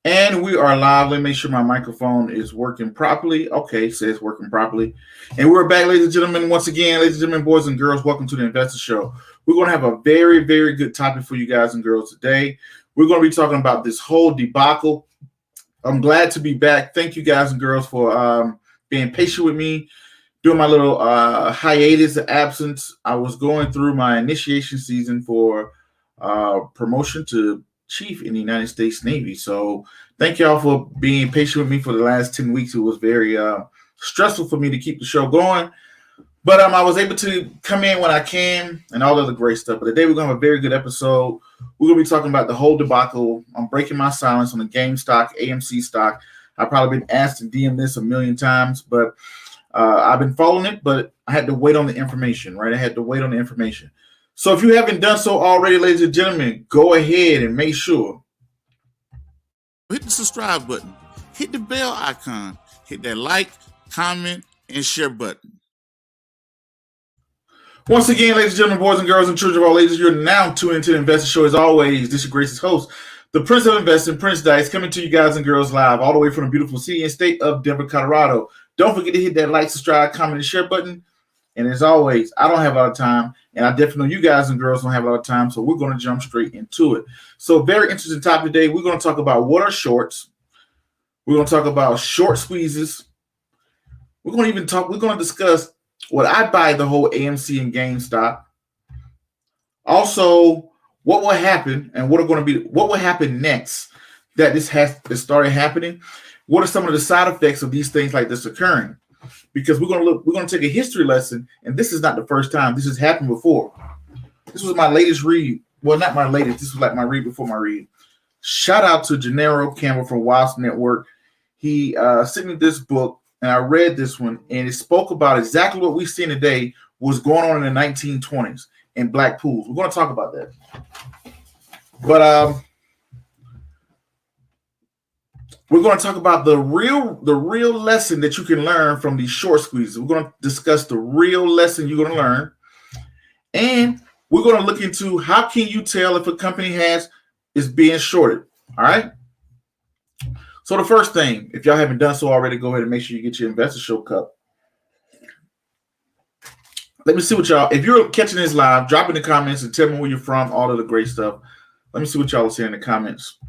And we are live. Let me make sure my microphone is working properly. Okay, it says working properly. And we're back, ladies and gentlemen. Once again, ladies and gentlemen, boys and girls, welcome to the Investor Show. We're going to have a very, very good topic for you guys and girls today. We're going to be talking about this whole debacle. I'm glad to be back. Thank you guys and girls for being patient with me during my little hiatus of absence. I was going through my initiation season for promotion to chief in the United States Navy. So thank y'all for being patient with me for the last 10 weeks. It was very stressful for me to keep the show going. But I was able to come in when I can and all of the great stuff. But today we're going to have a very good episode. We're going to be talking about the whole debacle. I'm breaking my silence on the Gamestop AMC stock. I've probably been asked to DM this a million times, but I've been following it, but I had to wait on the information, right? I had to wait on the information. So if you haven't done so already, ladies and gentlemen, go ahead and make sure. Hit the subscribe button. Hit the bell icon. Hit that like, comment, and share button. Once again, ladies and gentlemen, boys and girls, and children of all ages, you're now tuned into the Investor Show. As always, this is your gracious host, the Prince of Investing, Prince Dykes, coming to you guys and girls live all the way from the beautiful city and state of Denver, Colorado. Don't forget to hit that like, subscribe, comment, and share button. And as always, I don't have a lot of time, and I definitely know you guys and girls don't have a lot of time, so we're going to jump straight into it. So very interesting topic today. We're going to talk about what are shorts. We're going to talk about short squeezes. We're going to discuss what I buy the whole AMC and GameStop. Also, what will happen and what will happen next that this started happening. What are some of the side effects of these things like this occurring? Because we're going to take a history lesson, and this is not the first time. This has happened before. This was my latest read. Well, not my latest. This was like my read before my read. Shout out to Gennaro Campbell from Wasp Network. He sent me this book, and I read this one, and it spoke about exactly what we've seen today was going on in the 1920s in black pools. We're going to talk about that. But we're going to talk about the real lesson that you can learn from these short squeezes. We're going to discuss the real lesson you're going to learn. And we're going to look into how can you tell if a company is being shorted. All right. So the first thing, if y'all haven't done so already, go ahead and make sure you get your Investor Show cup. Let me see what y'all, if you're catching this live, drop in the comments and tell me where you're from, all of the great stuff. Let me see what y'all are saying in the comments.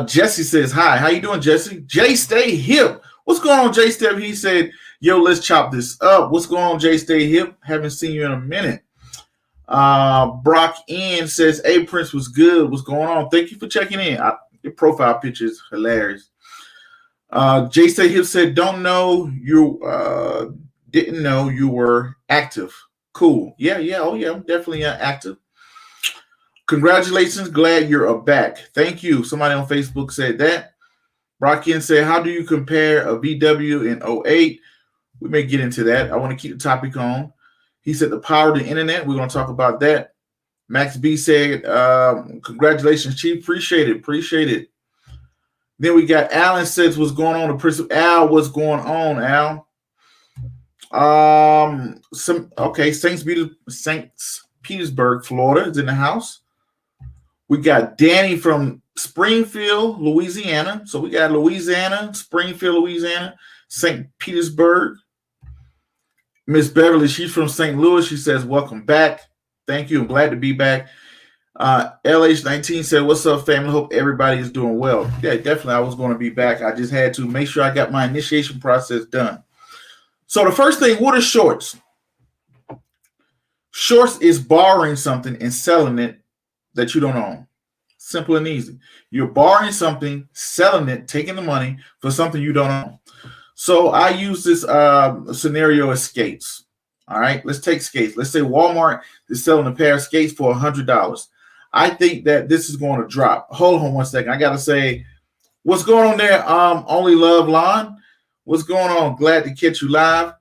Jesse says, hi, how you doing, Jesse? Jay, stay hip. What's going on, Jay Step? He said, yo, let's chop this up. What's going on, Jay, stay hip? Haven't seen you in a minute. Brock N says, hey, Prince was good. What's going on? Thank you for checking in. Your profile picture is hilarious. Jay Stay Hip said, don't know you didn't know you were active. Cool. Yeah. Oh, yeah, I'm definitely active. Congratulations. Glad you're back. Thank you. Somebody on Facebook said that. Brockin said, how do you compare a VW in 08? We may get into that. I want to keep the topic on. He said the power of the internet. We're going to talk about that. Max B said, congratulations, Chief. Appreciate it. Then we got Alan says, what's going on? The Prince Al, what's going on, Al? Saints Petersburg, Florida is in the house. We got Danny from Springfield, Louisiana. So we got Louisiana, Springfield, Louisiana, St. Petersburg. Miss Beverly, she's from St. Louis. She says, welcome back. Thank you. I'm glad to be back. LH19 said, what's up, family? Hope everybody is doing well. Yeah, definitely. I was going to be back. I just had to make sure I got my initiation process done. So the first thing, what are shorts? Shorts is borrowing something and selling it that you don't own. Simple and easy. You're borrowing something, selling it, taking the money for something you don't own. So I use this scenario as skates. All right, let's take skates. Let's say Walmart is selling a pair of skates for $100. I think that this is going to drop. Hold on one second. I got to say, what's going on there? Only Love Lon. What's going on? Glad to catch you live.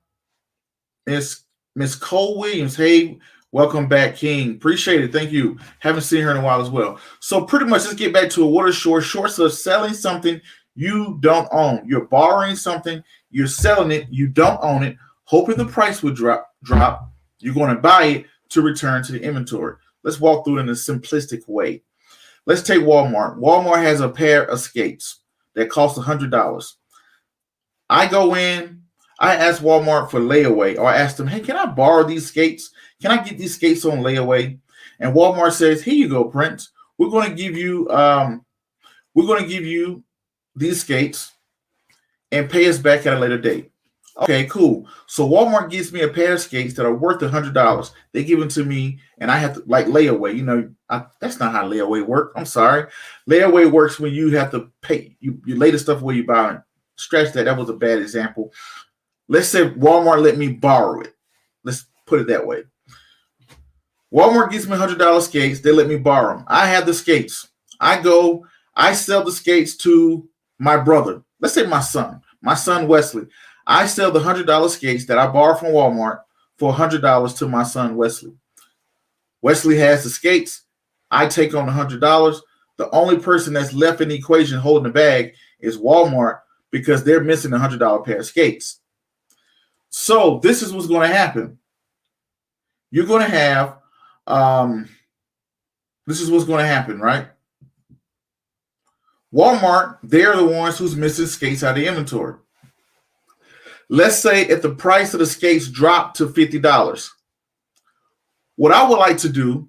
It's Miss Cole Williams. Hey, welcome back, King. Appreciate it. Thank you. Haven't seen her in a while as well. So pretty much, let's get back to it. What are shorts? Shorts are selling something you don't own. You're borrowing something. You're selling it. You don't own it. Hoping the price would drop. You're going to buy it to return to the inventory. Let's walk through it in a simplistic way. Let's take Walmart. Walmart has a pair of skates that cost $100. I go in, I ask Walmart for layaway, or I ask them, hey, can I borrow these skates? Can I get these skates on layaway? And Walmart says, here you go, Prince. We're going to give you these skates and pay us back at a later date. Okay, cool. So Walmart gives me a pair of skates that are worth $100. They give them to me, and I have to like layaway. You know, that's not how layaway works. I'm sorry. Layaway works when you have to pay. You lay the stuff where you buy it. Scratch that. That was a bad example. Let's say Walmart let me borrow it. Let's put it that way. Walmart gives me $100 skates. They let me borrow them. I have the skates. I go. I sell the skates to my brother. Let's say my son Wesley. I sell the $100 skates that I borrowed from Walmart for $100 to my son Wesley. Wesley has the skates. I take on the $100. The only person that's left in the equation holding the bag is Walmart because they're missing a $100 pair of skates. So this is what's going to happen. You're going to have, this is what's going to happen, right? Walmart, they're the ones who's missing skates out of the inventory. Let's say if the price of the skates dropped to $50, what I would like to do,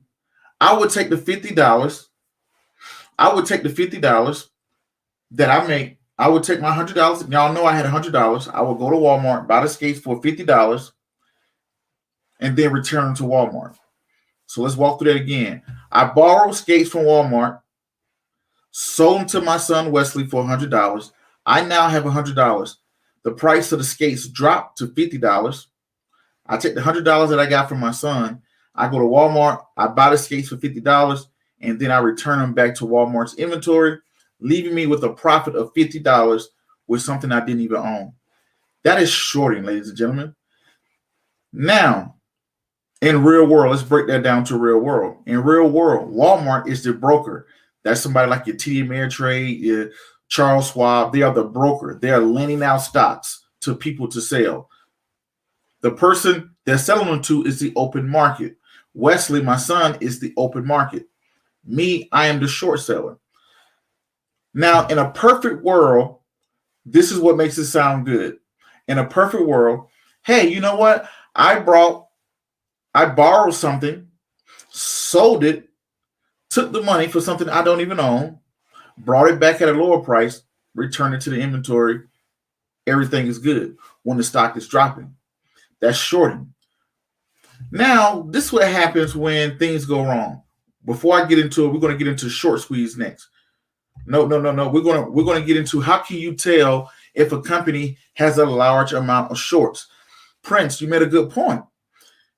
I would take the $50. I would take the $50 that I make. I would take my $100. Y'all know I had $100. I would go to Walmart, buy the skates for $50, and then return them to Walmart. So let's walk through that again. I borrowed skates from Walmart, sold them to my son Wesley for $100. I now have $100. The price of the skates dropped to $50. I take the $100 that I got from my son. I go to Walmart. I buy the skates for $50, and then I return them back to Walmart's inventory, leaving me with a profit of $50 with something I didn't even own. That is shorting, ladies and gentlemen. Now, in real world, let's break that down to real world. In real world, Walmart is the broker. That's somebody like your TD Ameritrade, your Charles Schwab. They are the broker. They are lending out stocks to people to sell. The person they're selling them to is the open market. Wesley, my son, is the open market. Me, I am the short seller. Now, in a perfect world, this is what makes it sound good. In a perfect world, hey, you know what? I borrowed something, sold it, took the money for something I don't even own, brought it back at a lower price, returned it to the inventory. Everything is good when the stock is dropping. That's shorting. Now, this is what happens when things go wrong. Before I get into it, we're going to get into short squeeze next. No. We're going to get into how can you tell if a company has a large amount of shorts. Prince, you made a good point.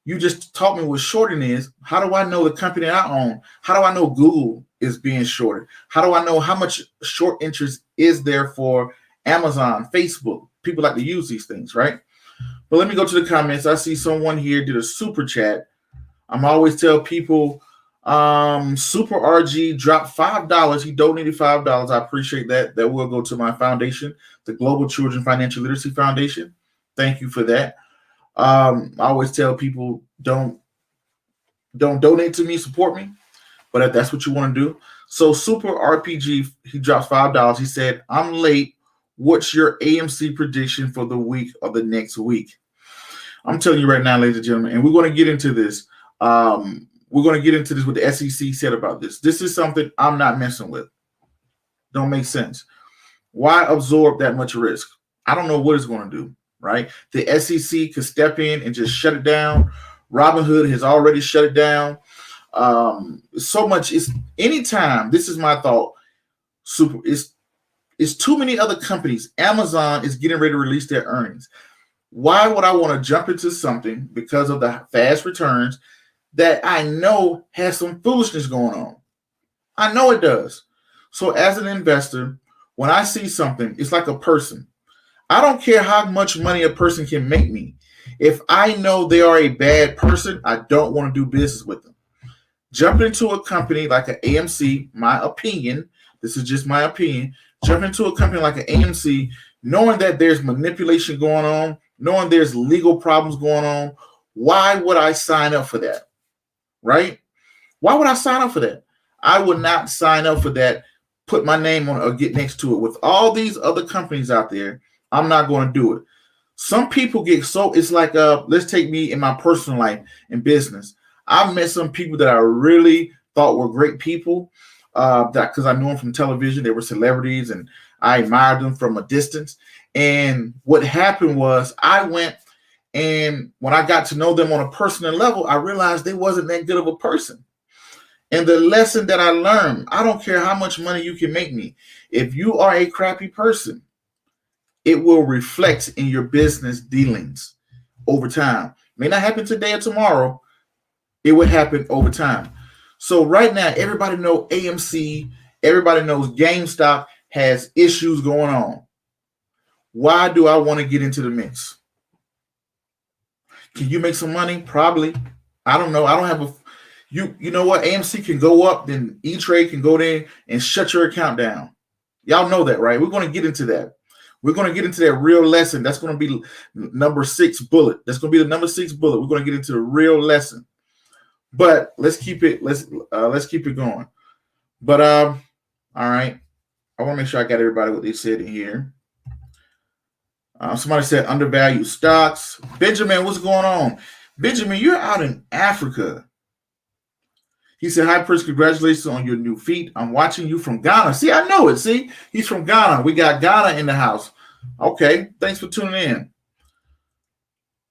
You just taught me what shorting is. How do I know the company I own? How do I know Google is being shorted? How do I know how much short interest is there for Amazon, Facebook? People like to use these things, right? But let me go to the comments. I see someone here did a super chat. I'm always tell people Super RG dropped $5. He donated $5. I appreciate that. That will go to my foundation, the Global Children Financial Literacy Foundation. Thank you for that. I always tell people don't donate to me, support me. But if that's what you want to do. So Super RPG, he drops $5. He said, I'm late. What's your AMC prediction for the week or the next week? I'm telling you right now, ladies and gentlemen, and we're going to get into this. We're going to get into this what the SEC said about this. This is something I'm not messing with. Don't make sense. Why absorb that much risk? I don't know what it's going to do, right? The SEC could step in and just shut it down. Robinhood has already shut it down. So much is anytime. This is my thought. It's too many other companies. Amazon is getting ready to release their earnings. Why would I want to jump into something because of the fast returns that I know has some foolishness going on? I know it does. So as an investor, when I see something, it's like a person. I don't care how much money a person can make me. If I know they are a bad person, I don't want to do business with them. Jump into a company like an AMC, my opinion, this is just my opinion, jump into a company like an AMC, knowing that there's manipulation going on, knowing there's legal problems going on. Why would I sign up for that? Right? Why would I sign up for that? I would not sign up for that, put my name on it or get next to it. With all these other companies out there, I'm not going to do it. Some people get so, it's like, let's take me in my personal life and business. I've met some people that I really thought were great people, that because I knew them from television. They were celebrities and I admired them from a distance. And what happened was I went, and when I got to know them on a personal level, I realized they wasn't that good of a person. And the lesson that I learned, I don't care how much money you can make me. If you are a crappy person, it will reflect in your business dealings over time. May not happen today or tomorrow. It would happen over time. So right now, everybody knows AMC, everybody knows GameStop has issues going on. Why do I want to get into the mix? Can you make some money? Probably. I don't know. I don't have a you know what? AMC can go up, then E-Trade can go there and shut your account down. Y'all know that, right? We're going to get into that. We're going to get into that real lesson. That's going to be number 6 bullet. That's going to be the number 6 bullet. We're going to get into the real lesson. But let's keep it going. But all right. I want to make sure I got everybody what they said in here. Somebody said undervalued stocks. Benjamin, what's going on? Benjamin, you're out in Africa. He said, hi, Prince, congratulations on your new feat. I'm watching you from Ghana. See, I know it. See, he's from Ghana. We got Ghana in the house. Okay, thanks for tuning in.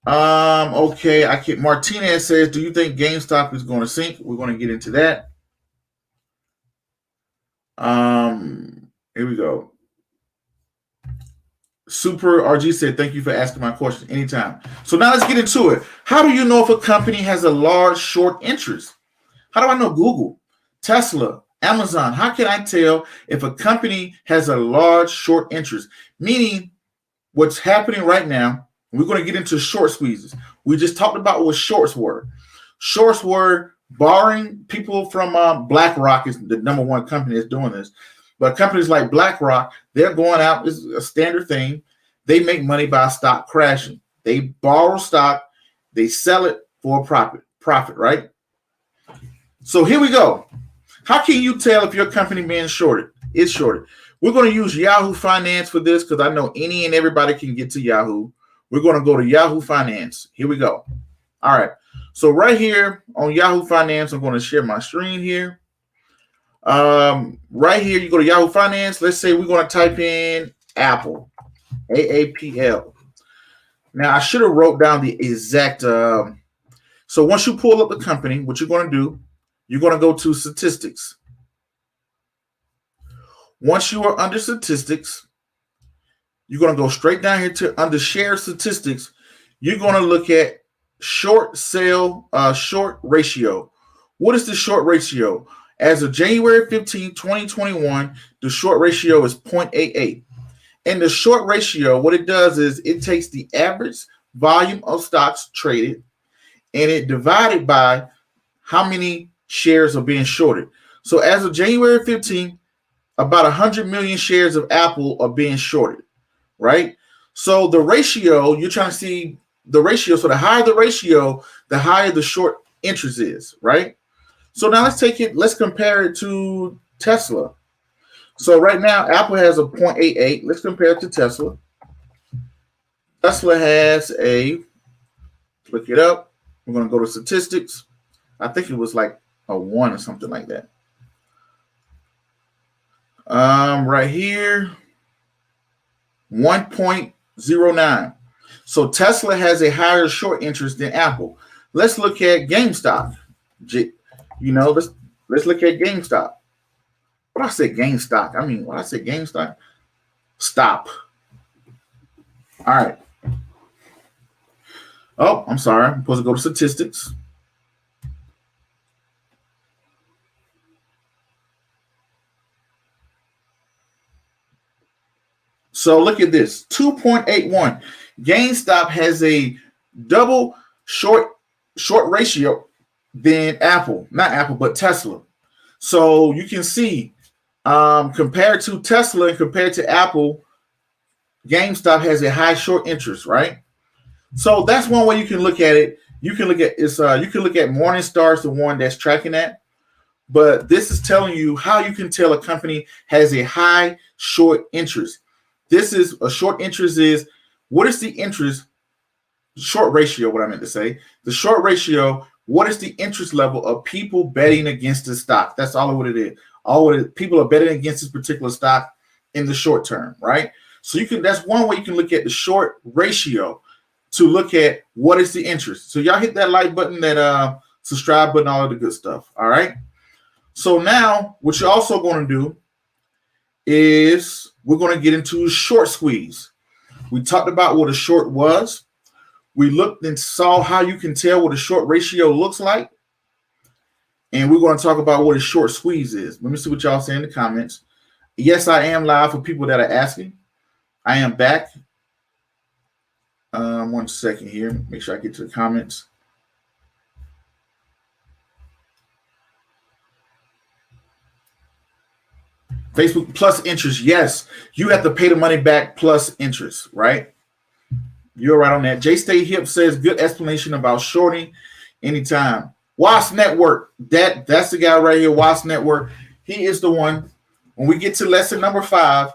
Okay, Martinez says, do you think GameStop is going to sink? We're going to get into that. Here we go. Super RG said, thank you for asking my question anytime. So now let's get into it. How do you know if a company has a large short interest? How do I know? Google, Tesla, Amazon. How can I tell if a company has a large short interest? Meaning what's happening right now, we're going to get into short squeezes. We just talked about what shorts were. Shorts were borrowing people from BlackRock is the number one company that's doing this. But companies like BlackRock, they're going out. This is a standard thing. They make money by stock crashing. They borrow stock. They sell it for a profit, right? So here we go. How can you tell if your company being shorted? It's shorted. We're going to use Yahoo Finance for this because I know any and everybody can get to Yahoo. We're going to go to Yahoo Finance. Here we go. All right. So right here on Yahoo Finance, I'm going to share my screen here. Right here, you go to Yahoo Finance. Let's say we're going to type in Apple, AAPL. Now, I should have wrote down the exact. So once you pull up the company, what you're going to do, you're going to go to statistics. Once you are under statistics, you're going to go straight down here to under share statistics. You're going to look at short ratio. What is the short ratio? As of January 15, 2021, the short ratio is 0.88. And the short ratio, what it does is it takes the average volume of stocks traded and it divided by how many shares are being shorted. So as of January 15, about 100 million shares of Apple are being shorted, right? So the ratio, you're trying to see the ratio. So the higher the ratio, the higher the short interest is, right? So now let's compare it to Tesla. So right now, Apple has a 0.88. Let's compare it to Tesla. Tesla has look it up. We're going to go to statistics. I think it was like a 1 or something like that. Right here, 1.09. So Tesla has a higher short interest than Apple. Let's look at GameStop. Let's look at GameStop. When I say GameStop, I mean when I say GameStop, stop. All right. Oh, I'm sorry. I'm supposed to go to statistics. So look at this, 2.81. GameStop has a double short ratio than Apple. Not Apple, but Tesla. So you can see compared to Tesla and compared to Apple, GameStop has a high short interest, right? So that's one way you can look at it. You can look at Morningstar is the one that's tracking that. but this is telling you how you can tell a company has a high short interest. This is a short interest is what is the interest short ratio, what I meant to say. The short ratio, what is the interest level of people betting against the stock? That's all what it is. People are betting against this particular stock in the short term, right? So that's one way you can look at the short ratio to look at what is the interest. So y'all hit that like button, that subscribe button, all of the good stuff. All right. So now what you're also going to do is we're going to get into a short squeeze. We talked about what a short was. We looked and saw how you can tell what a short ratio looks like. And we're going to talk about what a short squeeze is. Let me see what y'all say in the comments. Yes, I am live for people that are asking. I am back. 1 second here. Make sure I get to the comments. Facebook plus interest. Yes, you have to pay the money back plus interest, right? You're right on that. J Stay Hip says good explanation about shorting anytime. Wasp Network. That's the guy right here. Wasp Network. He is the one. When we get to lesson number 5,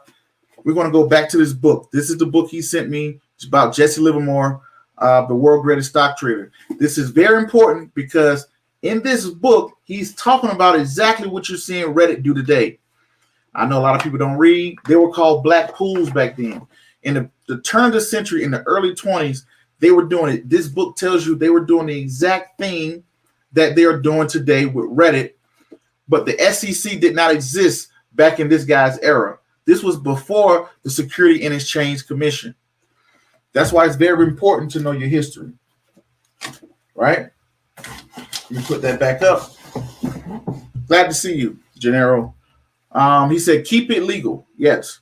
we're going to go back to this book. This is the book he sent me. It's about Jesse Livermore, the world greatest stock trader. This is very important because in this book, he's talking about exactly what you're seeing Reddit do today. I know a lot of people don't read. They were called black pools back then. In the turn of the century, in the early 20s, they were doing it. This book tells you they were doing the exact thing that they are doing today with Reddit. But the SEC did not exist back in this guy's era. This was before the Security and Exchange Commission. That's why it's very important to know your history. Right? Let me put that back up. Glad to see you, Gennaro. He said, keep it legal. Yes.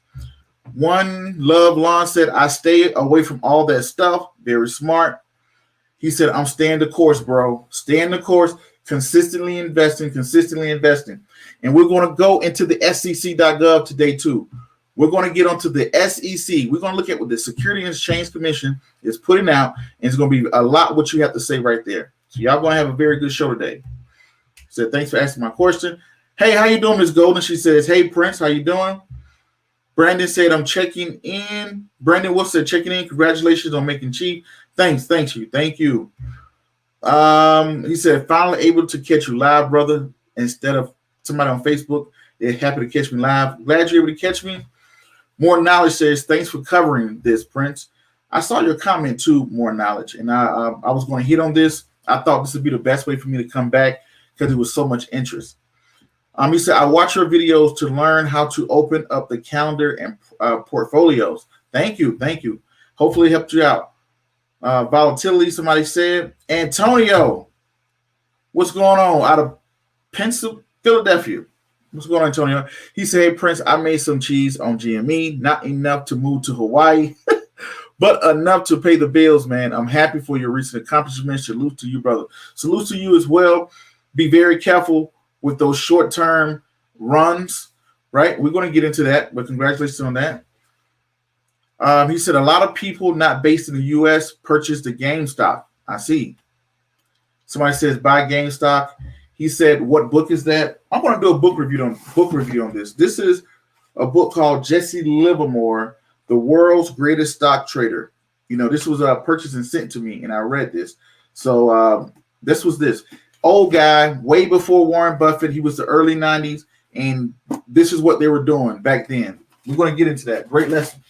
One Love Lon said, I stay away from all that stuff. Very smart. He said, I'm staying the course, bro. Staying the course, consistently investing. And we're going to go into the SEC.gov today, too. We're going to get onto the SEC. We're going to look at what the Security and Exchange Commission is putting out. And it's going to be a lot what you have to say right there. So y'all going to have a very good show today. He said, thanks for asking my question. Hey, how you doing, Ms. Golden? She says, hey, Prince, how you doing? Brandon said, I'm checking in. Brandon Wolf said, checking in. Congratulations on making cheap. Thank you. He said, finally able to catch you live, brother. Instead of somebody on Facebook, they're happy to catch me live. Glad you're able to catch me. More Knowledge says, thanks for covering this, Prince. I saw your comment too, More Knowledge, and I was going to hit on this. I thought this would be the best way for me to come back because there was so much interest. He said, I watch your videos to learn how to open up the calendar and portfolios. Thank you. Hopefully it helped you out. Volatility, somebody said. Antonio, what's going on out of Philadelphia? What's going on, Antonio? He said, hey, Prince, I made some cheese on GME. Not enough to move to Hawaii, but enough to pay the bills, man. I'm happy for your recent accomplishments. Salute to you, brother. Salute to you as well. Be very careful with those short-term runs, right? We're going to get into that, but congratulations on that. He said a lot of people not based in the U.S. purchased the GameStop. I see. Somebody says buy GameStop. He said, what book is that? I'm going to do a book review on this. This is a book called Jesse Livermore, The World's Greatest Stock Trader. You know, this was purchased and sent to me, and I read this. So this was this. Old guy, way before Warren Buffett. He was the early 90s, and this is what they were doing back then. We're going to get into that. Great lesson.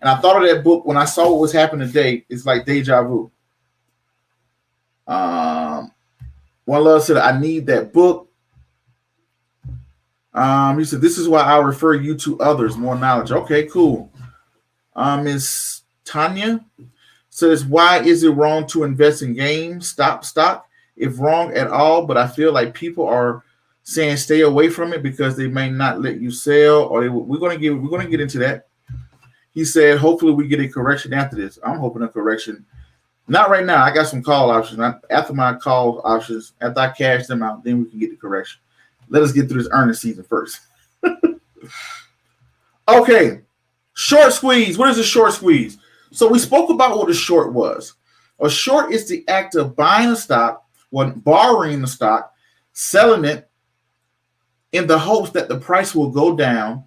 And I thought of that book when I saw what was happening today. It's like deja vu. One Love said, I need that book. He said, this is why I refer you to others. More knowledge. Okay, cool. Miss Tanya says, why is it wrong to invest in GameStop stock? If wrong at all, but I feel like people are saying stay away from it because they may not let you sell, or we're going to get into that. He said, hopefully we get a correction after this. I'm hoping a correction. Not right now. I got some call options. After my call options, after I cash them out, then we can get the correction. Let us get through this earnings season first. Okay. Short squeeze. What is a short squeeze? So we spoke about what a short was. A short is the act of buying a stock, borrowing the stock, selling it in the hopes that the price will go down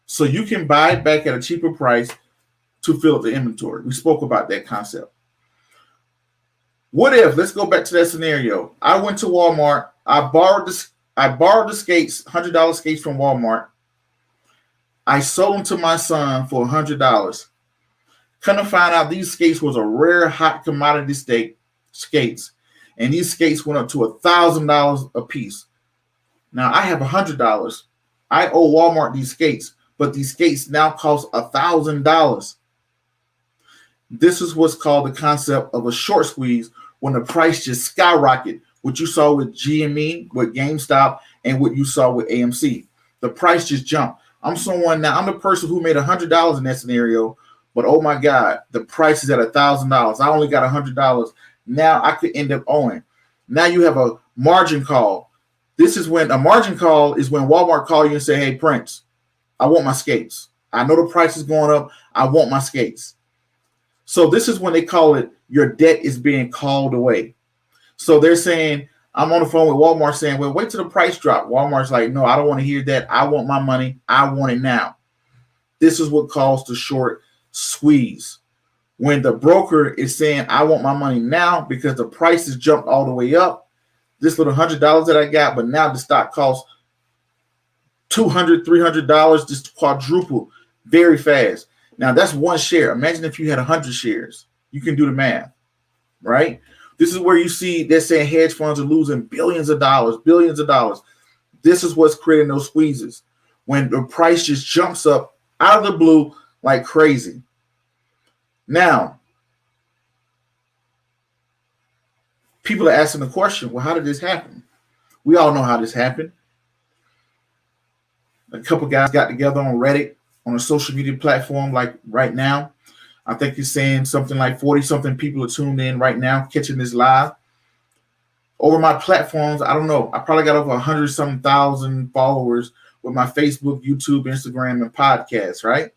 so you can buy it back at a cheaper price to fill up the inventory. We spoke about that concept. What if, let's go back to that scenario. I went to Walmart. I borrowed the skates, $100 skates from Walmart. I sold them to my son for $100. Come to find out these skates was a rare hot commodity skates. And these skates went up to $1,000 a piece. Now I have $100. I owe Walmart these skates, but these skates now cost $1,000. This is what's called the concept of a short squeeze, when the price just skyrocket, what you saw with GME, with Gamestop, and what you saw with AMC. The price just jumped. I'm the person who made $100 in that scenario, but oh my God, the price is at $1,000. I only got $100. Now I could end up owing. Now you have a margin call. This is when a margin call is when Walmart call you and say, hey, Prince, I want my skates. I know the price is going up. I want my skates. So this is when they call it your debt is being called away. So they're saying, I'm on the phone with Walmart saying, well, wait till the price drop. Walmart's like, no, I don't want to hear that. I want my money. I want it now. This is what caused the short squeeze. When the broker is saying, I want my money now because the price has jumped all the way up. This little $100 that I got, but now the stock costs $200, $300, just quadruple very fast. Now that's one share. Imagine if you had 100 shares. You can do the math, right? This is where you see they're saying hedge funds are losing billions of dollars. This is what's creating those squeezes. When the price just jumps up out of the blue like crazy. Now, people are asking the question, well, how did this happen? We all know how this happened. A couple guys got together on Reddit, on a social media platform like right now. I think he's saying something like 40-something people are tuned in right now, catching this live. Over my platforms, I don't know, I probably got over 100-something thousand followers with my Facebook, YouTube, Instagram, and podcasts, right?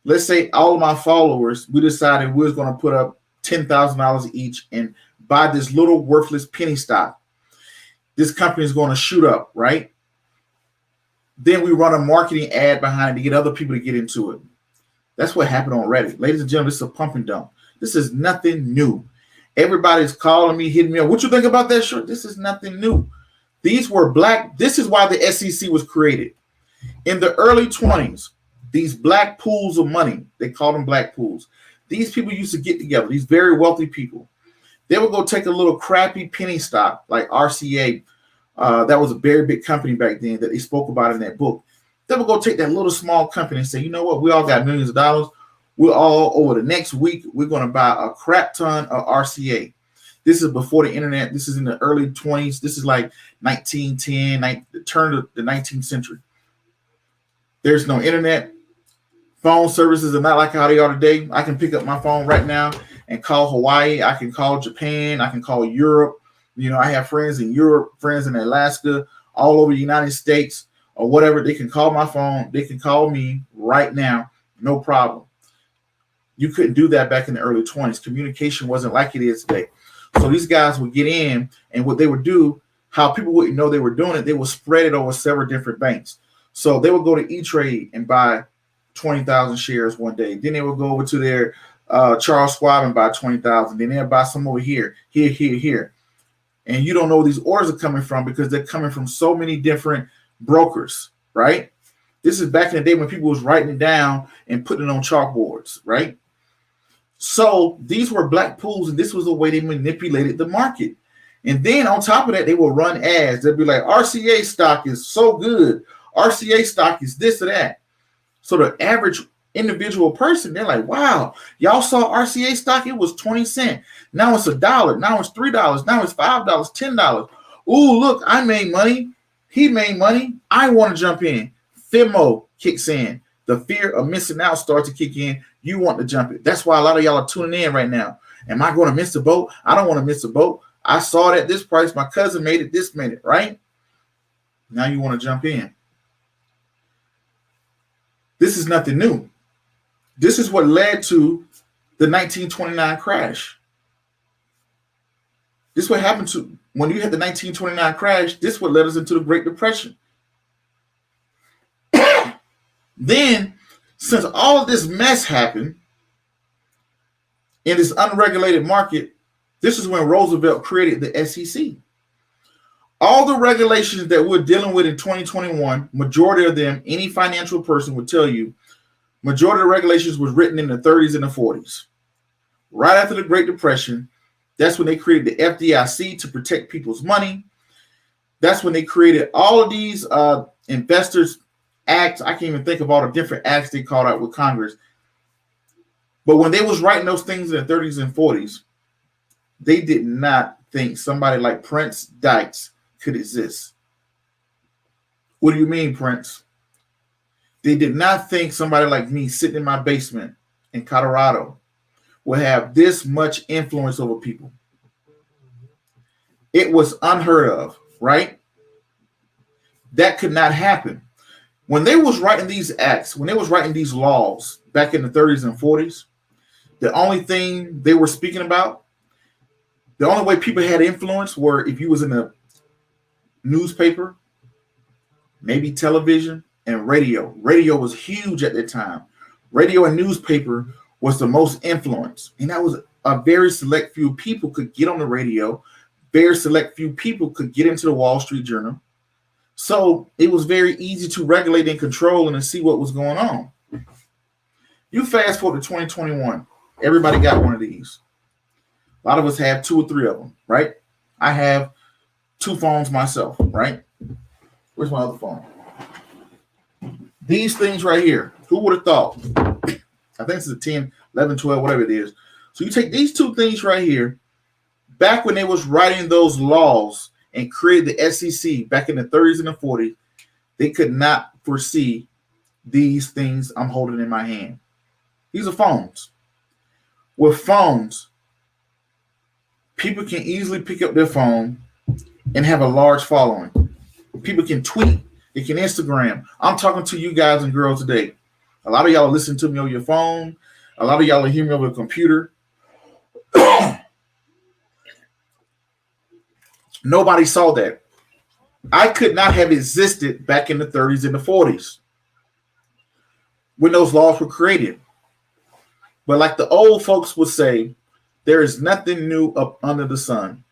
Let's say all of my followers, we decided we was going to put up $10,000 each and buy this little worthless penny stock. This company is going to shoot up, right? Then we run a marketing ad behind it to get other people to get into it. That's what happened on Reddit. Ladies and gentlemen, this is a pump and dump. This is nothing new. Everybody's calling me, hitting me up. What you think about that short? This is nothing new. These were black. This is why the SEC was created. In the early 20s, these black pools of money, they call them black pools. These people used to get together, these very wealthy people. They would go take a little crappy penny stock like RCA. That was a very big company back then that they spoke about in that book. They would go take that little small company and say, you know what, we all got millions of dollars. We're all over the next week, we're going to buy a crap ton of RCA. This is before the internet. This is in the early 20s. This is like 1910, the turn of the 19th century. There's no internet. Phone services are not like how they are today. I can pick up my phone right now and call Hawaii. I can call Japan. I can call Europe. You know, I have friends in Europe, friends in Alaska, all over the United States or whatever. They can call my phone. They can call me right now. No problem. You couldn't do that back in the early 20s. Communication wasn't like it is today. So these guys would get in, and what they would do, how people wouldn't know they were doing it, they would spread it over several different banks. So they would go to E-Trade and buy 20,000 shares one day. Then they would go over to their Charles Schwab and buy 20,000. Then they'll buy some over here. And you don't know where these orders are coming from because they're coming from so many different brokers, right? This is back in the day when people was writing it down and putting it on chalkboards, right? So these were black pools, and this was the way they manipulated the market. And then on top of that, they will run ads. They'll be like, RCA stock is so good. RCA stock is this or that. So the average individual person, they're like, wow, y'all saw RCA stock? It was 20 cents. Now it's $1. Now it's $3. Now it's $5, $10. Ooh, look, I made money. He made money. I want to jump in. FOMO kicks in. The fear of missing out starts to kick in. You want to jump it. That's why a lot of y'all are tuning in right now. Am I going to miss the boat? I don't want to miss the boat. I saw it at this price. My cousin made it this minute, right? Now you want to jump in. This is nothing new. This is what led to the 1929 crash. This is what happened to when you had the 1929 crash. This is what led us into the Great Depression. Then, since all of this mess happened in this unregulated market, this is when Roosevelt created the SEC. All the regulations that we're dealing with in 2021, majority of them, any financial person would tell you, majority of the regulations was written in the 30s and the 40s. Right after the Great Depression, that's when they created the FDIC to protect people's money. That's when they created all of these investors acts. I can't even think of all the different acts they called out with Congress. But when they was writing those things in the 30s and 40s, they did not think somebody like Prince Dykes could exist. What do you mean, Prince? They did not think somebody like me sitting in my basement in Colorado would have this much influence over people. It was unheard of, right? That could not happen. When they was writing these acts, when they was writing these laws back in the 30s and 40s, the only thing they were speaking about, the only way people had influence were if you was in a newspaper, maybe television, and radio. Radio was huge at that time. Radio and newspaper was the most influence. And that was a very select few people could get on the radio. Very select few people could get into the Wall Street Journal. So it was very easy to regulate and control and to see what was going on. You fast forward to 2021. Everybody got one of these. A lot of us have 2 or 3 of them, right? I have 2 phones myself, right? Where's my other phone? These things right here. Who would have thought? I think it's a 10, 11, 12, whatever it is. So you take these 2 things right here. Back when they was writing those laws and created the SEC back in the 30s and the 40s, they could not foresee these things I'm holding in my hand. These are phones. With phones, people can easily pick up their phone and have a large following. People can tweet. They can Instagram. I'm talking to you guys and girls today. A lot of y'all are listening to me on your phone. A lot of y'all are hearing me over the computer. Nobody saw that. I could not have existed back in the 30s and the 40s when those laws were created. But like the old folks would say, there is nothing new up under the sun.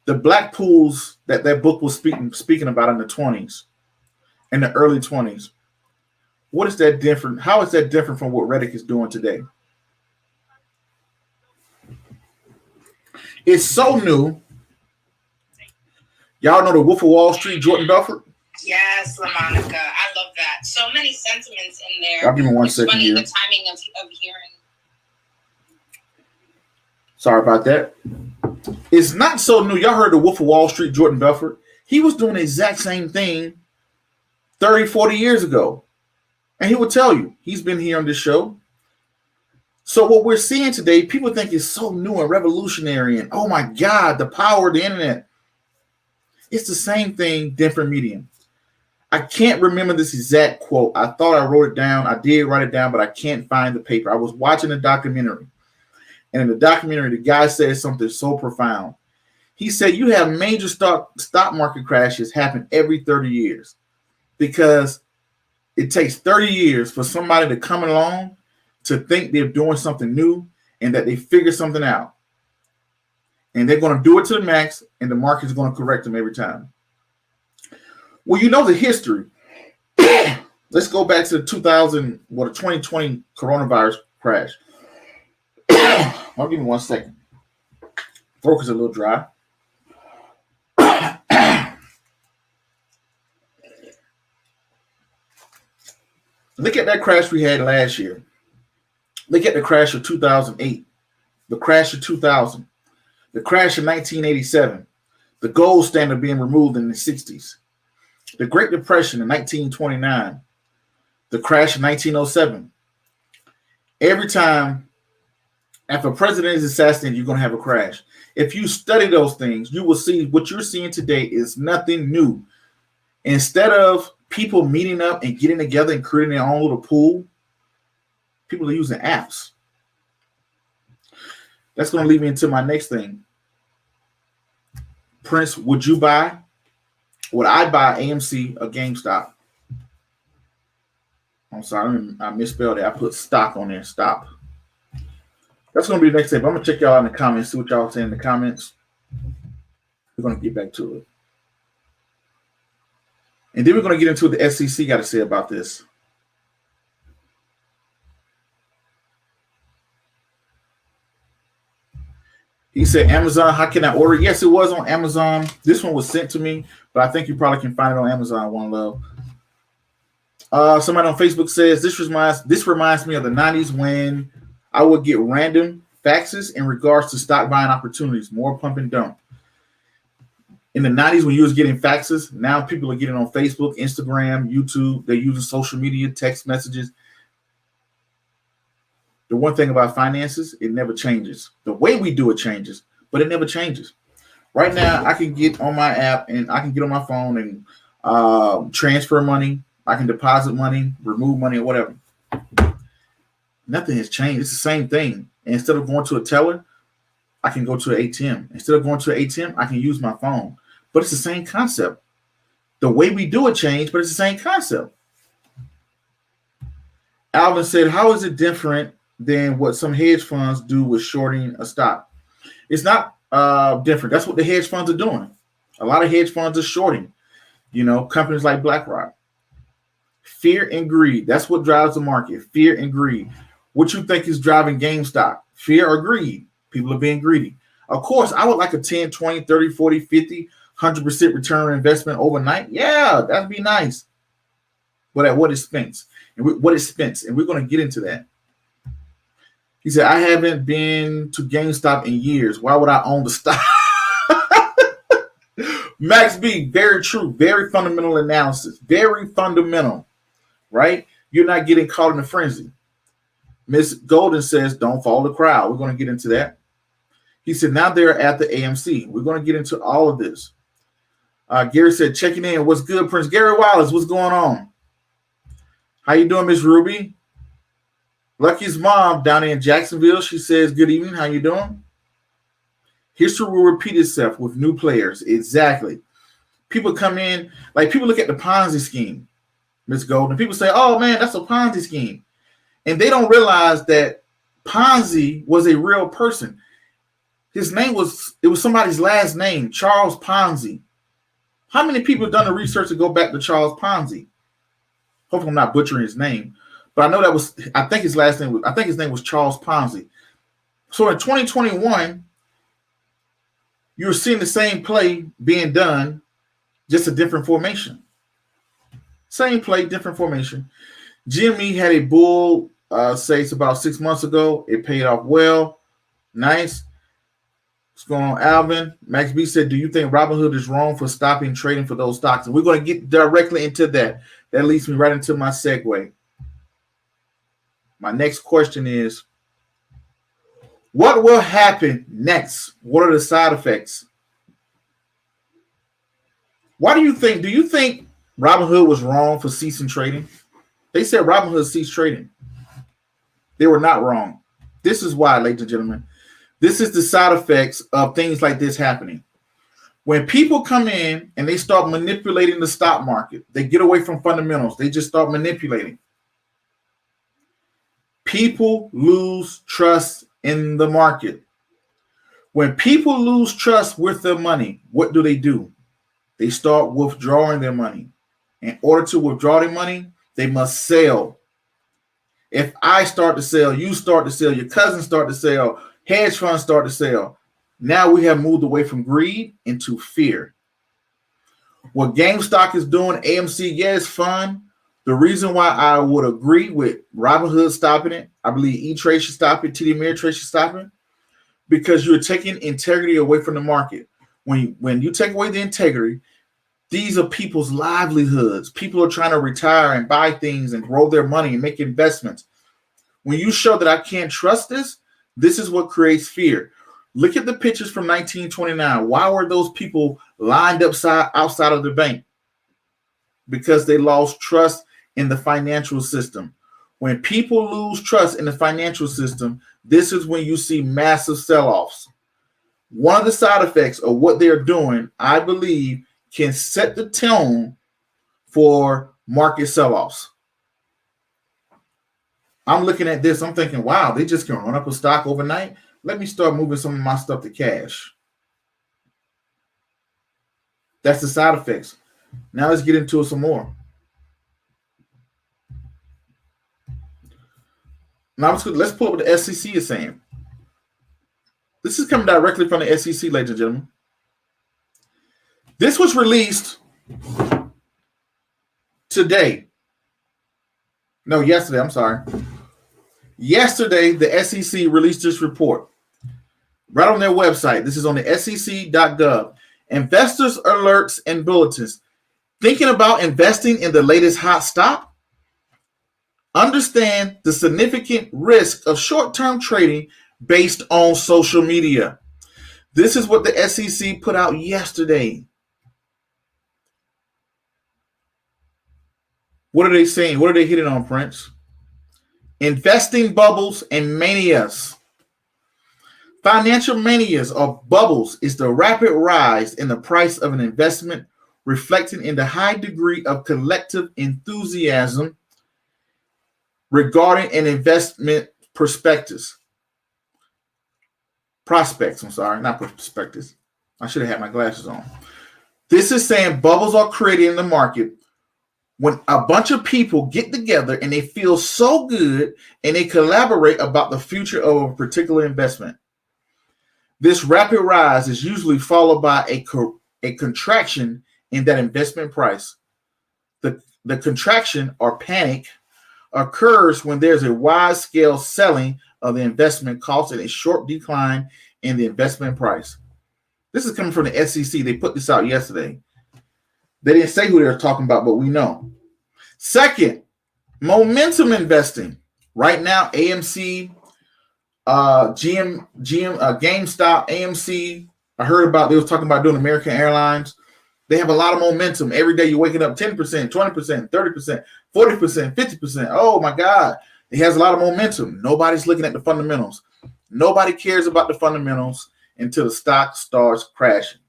The black pools that book was speaking about in the 20s, in the early 20s, what is that different? How is that different from what Reddick is doing today? It's so new. Y'all know the Wolf of Wall Street, Jordan Belfort? Yes, LaMonica. I love that. So many sentiments in there. I'll give me one it's second funny, here. The timing of hearing. Sorry about that. It's not so new. Y'all heard the Wolf of Wall Street, Jordan Belfort? He was doing the exact same thing 30, 40 years ago. And he will tell you, he's been here on this show. So what we're seeing today, people think is so new and revolutionary. And oh my God, the power of the internet. It's the same thing, different medium. I can't remember this exact quote. I thought I wrote it down. I did write it down, but I can't find the paper. I was watching a documentary. And in the documentary, the guy said something so profound. He said, you have major stock market crashes happen every 30 years because it takes 30 years for somebody to come along to think they're doing something new and that they figure something out. And they're going to do it to the max, and the market is going to correct them every time. Well, you know the history. Let's go back to the 2020 coronavirus crash. I'll give me 1 second. Throat is a little dry. Look at that crash we had last year. Look at the crash of 2008, the crash of 2000, the crash of 1987, the gold standard being removed in the 60s, the Great Depression in 1929, the crash in 1907. Every time after a president is assassinated, you're going to have a crash. If you study those things, you will see what you're seeing today is nothing new. Instead of people meeting up and getting together and creating their own little pool, people are using apps. That's going to lead me into my next thing. Prince, would you buy? Would I buy AMC or GameStop? I'm sorry, I misspelled it. I put stock on there. Stop. That's going to be the next step. I'm going to check y'all in the comments, see what y'all say in the comments. We're going to get back to it. And then we're going to get into what the SEC got to say about this. He said, Amazon, how can I order? Yes, it was on Amazon. This one was sent to me, but I think you probably can find it on Amazon. One Love. Somebody on Facebook says, this reminds me of the 90s when I would get random faxes in regards to stock buying opportunities, more pump and dump. In the 90s when you was getting faxes, now people are getting on Facebook, Instagram, YouTube. They're using social media, text messages. The one thing about finances, it never changes. The way we do it changes, but it never changes. Right now, I can get on my app and I can get on my phone and transfer money. I can deposit money, remove money, or whatever. Nothing has changed. It's the same thing. And instead of going to a teller, I can go to an ATM. Instead of going to an ATM, I can use my phone. But it's the same concept. The way we do it changed, but it's the same concept. Alvin said, how is it different than what some hedge funds do with shorting a stock? It's not different. That's what the hedge funds are doing. A lot of hedge funds are shorting, companies like BlackRock. Fear and greed. That's what drives the market. Fear and greed. What you think is driving GameStop? Fear or greed? People are being greedy. Of course, I would like a 10, 20, 30, 40, 50, 100% return on investment overnight. Yeah, that'd be nice. But at what expense? And we're going to get into that. He said, I haven't been to GameStop in years. Why would I own the stock? Max B, very true. Very fundamental analysis. Very fundamental, right? You're not getting caught in a frenzy. Miss Golden says, don't follow the crowd. We're going to get into that. He said, now they're at the AMC. We're going to get into all of this. Gary said, checking in. What's good, Prince? Gary Wallace, what's going on? How you doing, Miss Ruby? Lucky's mom down in Jacksonville, she says, good evening. How you doing? History will repeat itself with new players. Exactly. People come in, like people look at the Ponzi scheme, Miss Golden. People say, oh, man, that's a Ponzi scheme. And they don't realize that Ponzi was a real person. His name was somebody's last name, Charles Ponzi. How many people have done the research to go back to Charles Ponzi? Hopefully I'm not butchering his name. But I think his name was Charles Ponzi. So in 2021, you're seeing the same play being done, just a different formation. Same play, different formation. GME had a bull, say it's about 6 months ago. It paid off well. Nice. What's going on, Alvin? Max B said, do you think Robinhood is wrong for stopping trading for those stocks? And we're going to get directly into that. That leads me right into my segue. My next question is, what will happen next? What are the side effects? Why do you think Robinhood was wrong for ceasing trading? They said Robinhood ceased trading. They were not wrong. This is why, ladies and gentlemen. This is the side effects of things like this happening. When people come in and they start manipulating the stock market, they get away from fundamentals. They just start manipulating. People lose trust in the market. When people lose trust with their money, what do? They start withdrawing their money. In order to withdraw their money, they must sell. If I start to sell, you start to sell, your cousins start to sell, hedge funds start to sell. Now we have moved away from greed into fear. What GameStop is doing, AMC, yeah, it's fun. The reason why I would agree with Robinhood stopping it, I believe E-Trade should stop it, TD Ameritrade should stop it, because you're taking integrity away from the market. When you take away the integrity, these are people's livelihoods. People are trying to retire and buy things and grow their money and make investments. When you show that I can't trust this, this is what creates fear. Look at the pictures from 1929. Why were those people lined up outside of the bank? Because they lost trust in the financial system. When people lose trust in the financial system, this is when you see massive sell-offs. One of the side effects of what they're doing, I believe, can set the tone for market sell-offs. I'm looking at this. I'm thinking, wow, they just can run up a stock overnight. Let me start moving some of my stuff to cash. That's the side effects. Now let's get into it some more. Now let's pull up what the SEC is saying. This is coming directly from the SEC, ladies and gentlemen. This was released today. No, yesterday. I'm sorry. Yesterday, the SEC released this report right on their website. This is on the sec.gov. Investors alerts and bulletins. Thinking about investing in the latest hot stock? Understand the significant risk of short-term trading based on social media. This is what the SEC put out yesterday. What are they saying? What are they hitting on, Prince? Investing bubbles and manias. Financial manias or bubbles is the rapid rise in the price of an investment, reflecting in the high degree of collective enthusiasm regarding an investment prospectus. Prospects, I'm sorry, not prospectus. I should have had my glasses on. This is saying bubbles are created in the market when a bunch of people get together and they feel so good and they collaborate about the future of a particular investment. This rapid rise is usually followed by a contraction in that investment price. The contraction or panic occurs when there's a wide-scale selling of the investment cost and a short decline in the investment price. This is coming from the SEC. They put this out yesterday. They didn't say who they were talking about, but we know. Second, momentum investing. Right now, AMC, Gamestop, AMC. I heard about they was talking about doing American Airlines. They have a lot of momentum. Every day you're waking up 10%, 20%, 30%, 40%, 50%. Oh my God. It has a lot of momentum. Nobody's looking at the fundamentals. Nobody cares about the fundamentals until the stock starts crashing.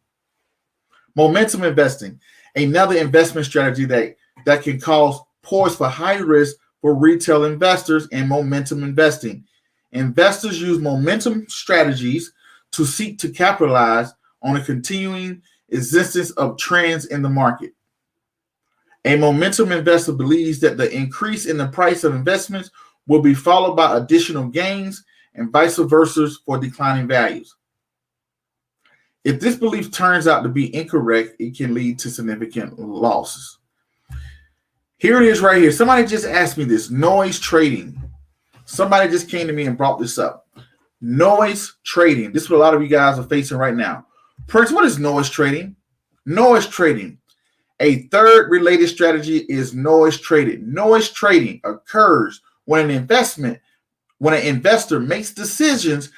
Momentum investing, another investment strategy that can cause pause for high risk for retail investors and momentum investing. Investors use momentum strategies to seek to capitalize on a continuing existence of trends in the market. A momentum investor believes that the increase in the price of investments will be followed by additional gains and vice versa for declining values. If this belief turns out to be incorrect, it can lead to significant losses. Here it is right here. Somebody just asked me this. Noise trading. Somebody just came to me and brought this up. Noise trading. This is what a lot of you guys are facing right now. Prince, what is noise trading? Noise trading. A third related strategy is noise trading. Noise trading occurs when an investor makes decisions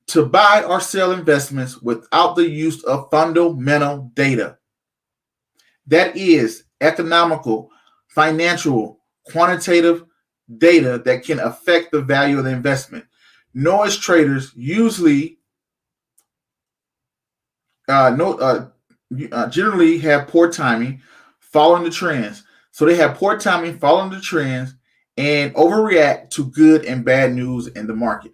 to buy or sell investments without the use of fundamental data. That is economical, financial, quantitative data that can affect the value of the investment. Noise traders usually generally have poor timing following the trends. So they have poor timing following the trends and overreact to good and bad news in the market.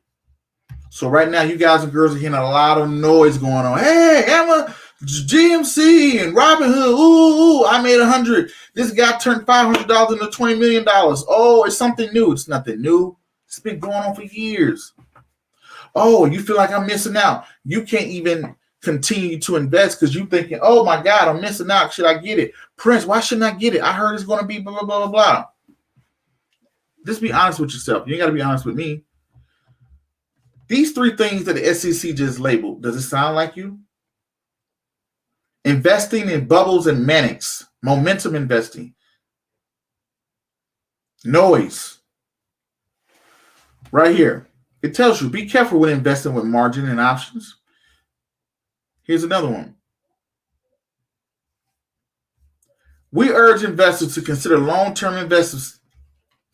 So right now, you guys and girls are hearing a lot of noise going on. Hey, I'm a GMC and Robinhood. Ooh, I made 100. This guy turned $500 into $20 million. Oh, it's something new. It's nothing new. It's been going on for years. Oh, you feel like I'm missing out. You can't even continue to invest because you're thinking, oh my God, I'm missing out. Should I get it? Prince, why shouldn't I get it? I heard it's going to be blah, blah, blah, blah, blah. Just be honest with yourself. You ain't got to be honest with me. These three things that the SEC just labeled, does it sound like you? Investing in bubbles and manics, momentum investing, noise. Right here. It tells you, be careful when investing with margin and options. Here's another one. We urge investors to consider long-term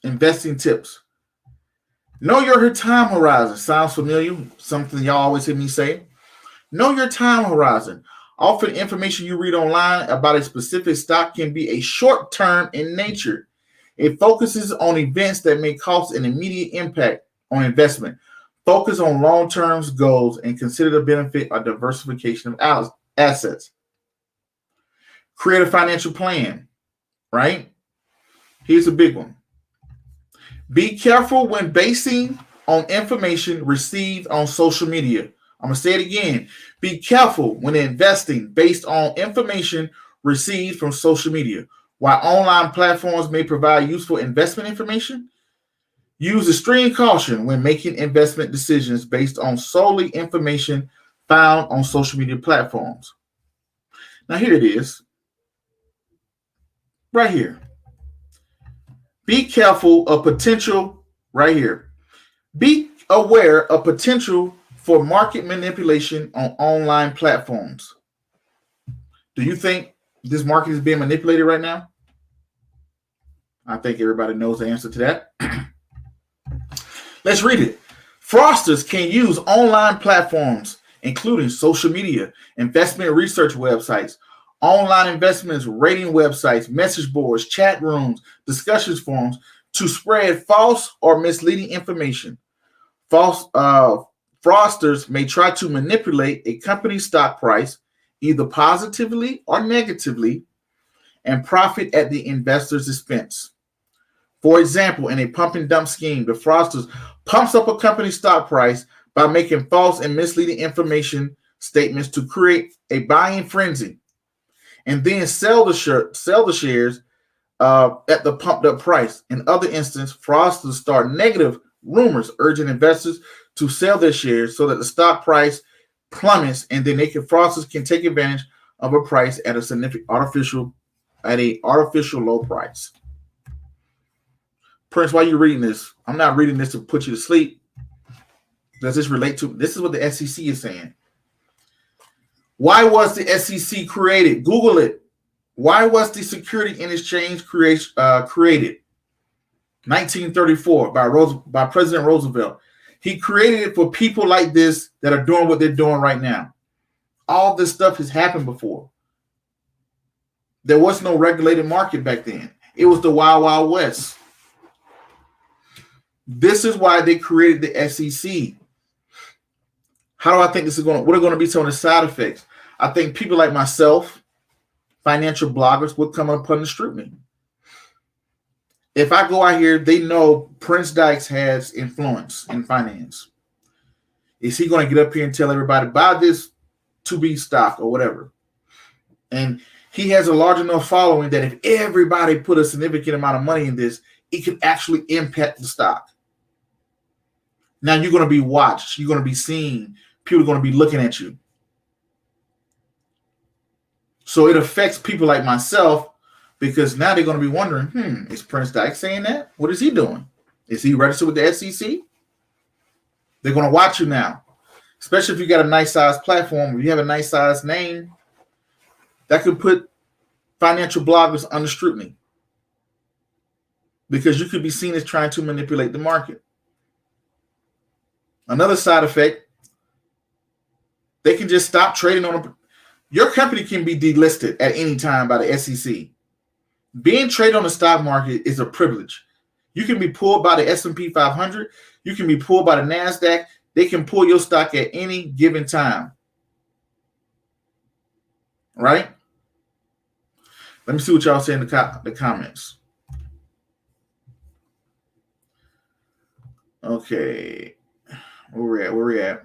investing tips. Know your time horizon. Sounds familiar? Something y'all always hear me say. Know your time horizon. Often information you read online about a specific stock can be a short-term in nature. It focuses on events that may cause an immediate impact on investment. Focus on long-term goals and consider the benefit of diversification of assets. Create a financial plan, right? Here's a big one. Be careful when basing on information received on social media. I'm going to say it again. Be careful when investing based on information received from social media. While online platforms may provide useful investment information, use extreme caution when making investment decisions based on solely information found on social media platforms. Now, here it is. Right here. Be careful of potential, right here. Be aware of potential for market manipulation on online platforms. Do you think this market is being manipulated right now? I think everybody knows the answer to that. Let's read it. Fraudsters can use online platforms, including social media, investment research websites, online investments, rating websites, message boards, chat rooms, discussions forums to spread false or misleading information. Fraudsters may try to manipulate a company's stock price either positively or negatively and profit at the investor's expense. For example, in a pump and dump scheme, the fraudsters pumps up a company's stock price by making false and misleading information statements to create a buying frenzy, and then sell the shares at the pumped up price. In other instances, fraudsters start negative rumors urging investors to sell their shares so that the stock price plummets, and then fraudsters can take advantage of a price at a artificial low price. Prince, why are you reading this? I'm not reading this to put you to sleep. Does this relate to? This is what the SEC is saying. Why was the SEC created? Google it. Why was the Security and Exchange created? 1934 by President Roosevelt. He created it for people like this that are doing what they're doing right now. All this stuff has happened before. There was no regulated market back then. It was the Wild Wild West. This is why they created the SEC. How do I think this is going to, what are going to be some of the side effects? I think people like myself, financial bloggers, would come up under scrutiny. If I go out here, they know Prince Dykes has influence in finance. Is he going to get up here and tell everybody, buy this to be stock or whatever? And he has a large enough following that if everybody put a significant amount of money in this, it could actually impact the stock. Now you're going to be watched. You're going to be seen. People are going to be looking at you. So it affects people like myself because now they're going to be wondering, is Prince Dykes saying that? What is he doing? Is he registered with the SEC? They're going to watch you now, especially if you got a nice size platform. If you have a nice size name, that could put financial bloggers under scrutiny because you could be seen as trying to manipulate the market. Another side effect, they can just stop trading on your company can be delisted at any time by the SEC. Being traded on the stock market is a privilege. You can be pulled by the S&P 500. You can be pulled by the NASDAQ. They can pull your stock at any given time. Right? Let me see what y'all say in the comments. Okay. Where we at?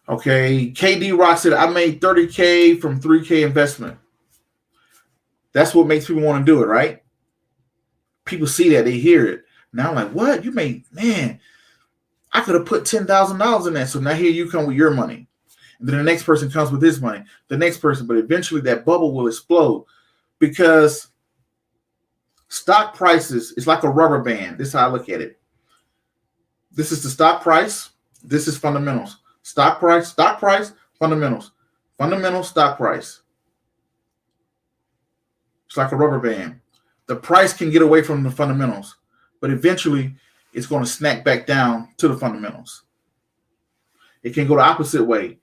Okay, KD Rock said, I made $30K from $3K investment. That's what makes people want to do it, right? People see that, they hear it. Now I'm like, what? You made, man, I could have put $10,000 in that. So now here you come with your money. And then the next person comes with his money. The next person, but eventually that bubble will explode because stock prices is like a rubber band. This is how I look at it. This is the stock price. This is fundamentals. Stock price, fundamentals. Fundamentals, stock price. It's like a rubber band. The price can get away from the fundamentals, but eventually it's going to snack back down to the fundamentals. It can go the opposite way.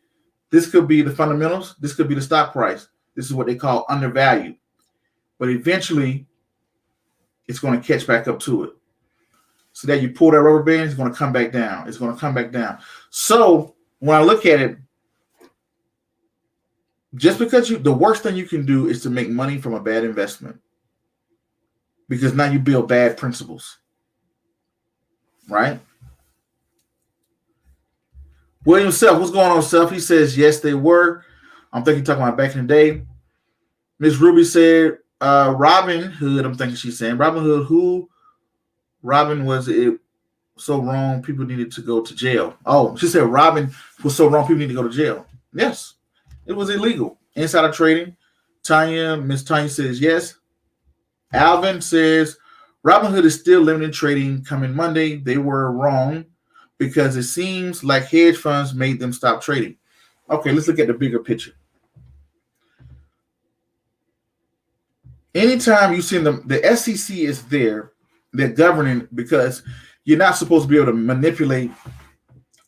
This could be the fundamentals. This could be the stock price. This is what they call undervalued. But eventually, it's going to catch back up to it. So that you pull that rubber band, it's going to come back down. It's going to come back down. So when I look at it, just because the worst thing you can do is to make money from a bad investment. Because now you build bad principles. Right? William Self, what's going on, Self? He says, yes, they were. I'm thinking talking about back in the day. Miss Ruby said, Robin Hood, I'm thinking she's saying, Robin Hood, who? Robin was it so wrong, people needed to go to jail. Oh, she said Robin was so wrong, people need to go to jail. Yes, it was illegal. Insider trading. Miss Tanya says yes. Alvin says, Robin Hood is still limited trading coming Monday. They were wrong because it seems like hedge funds made them stop trading. Okay, let's look at the bigger picture. Anytime you see them, the SEC is there, they're governing because you're not supposed to be able to manipulate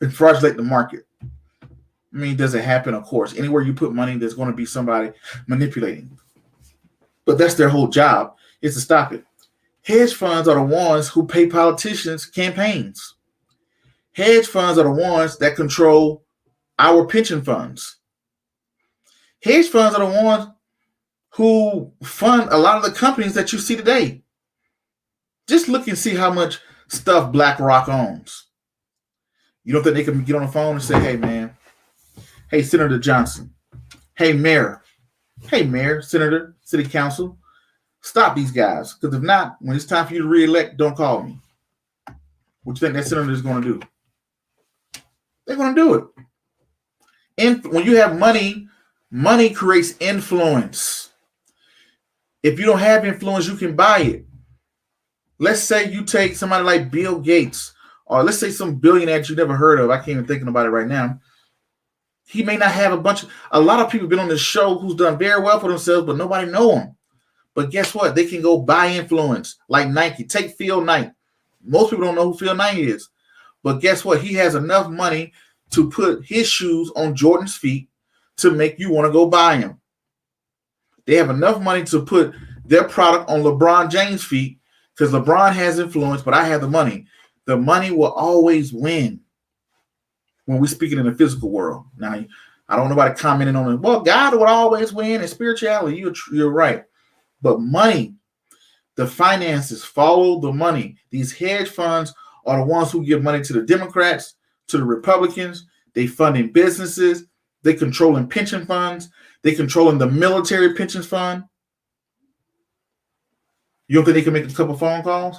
and fraudulate the market. I mean, does it happen? Of course. Anywhere you put money, there's going to be somebody manipulating. But that's their whole job, is to stop it. Hedge funds are the ones who pay politicians campaigns. Hedge funds are the ones that control our pension funds. Hedge funds are the ones who fund a lot of the companies that you see today. Just look and see how much stuff BlackRock owns. You don't think they can get on the phone and say, hey, man, hey, Senator Johnson, hey, Mayor, Senator, City Council, stop these guys. Because if not, when it's time for you to re-elect, don't call me. What do you think that senator is going to do? They're going to do it. And when you have money, money creates influence. If you don't have influence, you can buy it. Let's say you take somebody like Bill Gates, or let's say some billionaire that you never heard of. I can't even think about it right now. He may not have a lot of people been on this show who's done very well for themselves, but nobody know him. But guess what? They can go buy influence like Nike. Take Phil Knight. Most people don't know who Phil Knight is. But guess what? He has enough money to put his shoes on Jordan's feet to make you want to go buy him. They have enough money to put their product on LeBron James' feet because LeBron has influence, but I have the money. The money will always win when we're speaking in the physical world. Now, I don't know about commenting on it. Well, God will always win and spirituality. You're right. But money, the finances follow the money. These hedge funds are the ones who give money to the Democrats, to the Republicans. They funding businesses. They controlling pension funds. They controlling the military pensions fund. You don't think they can make a couple phone calls?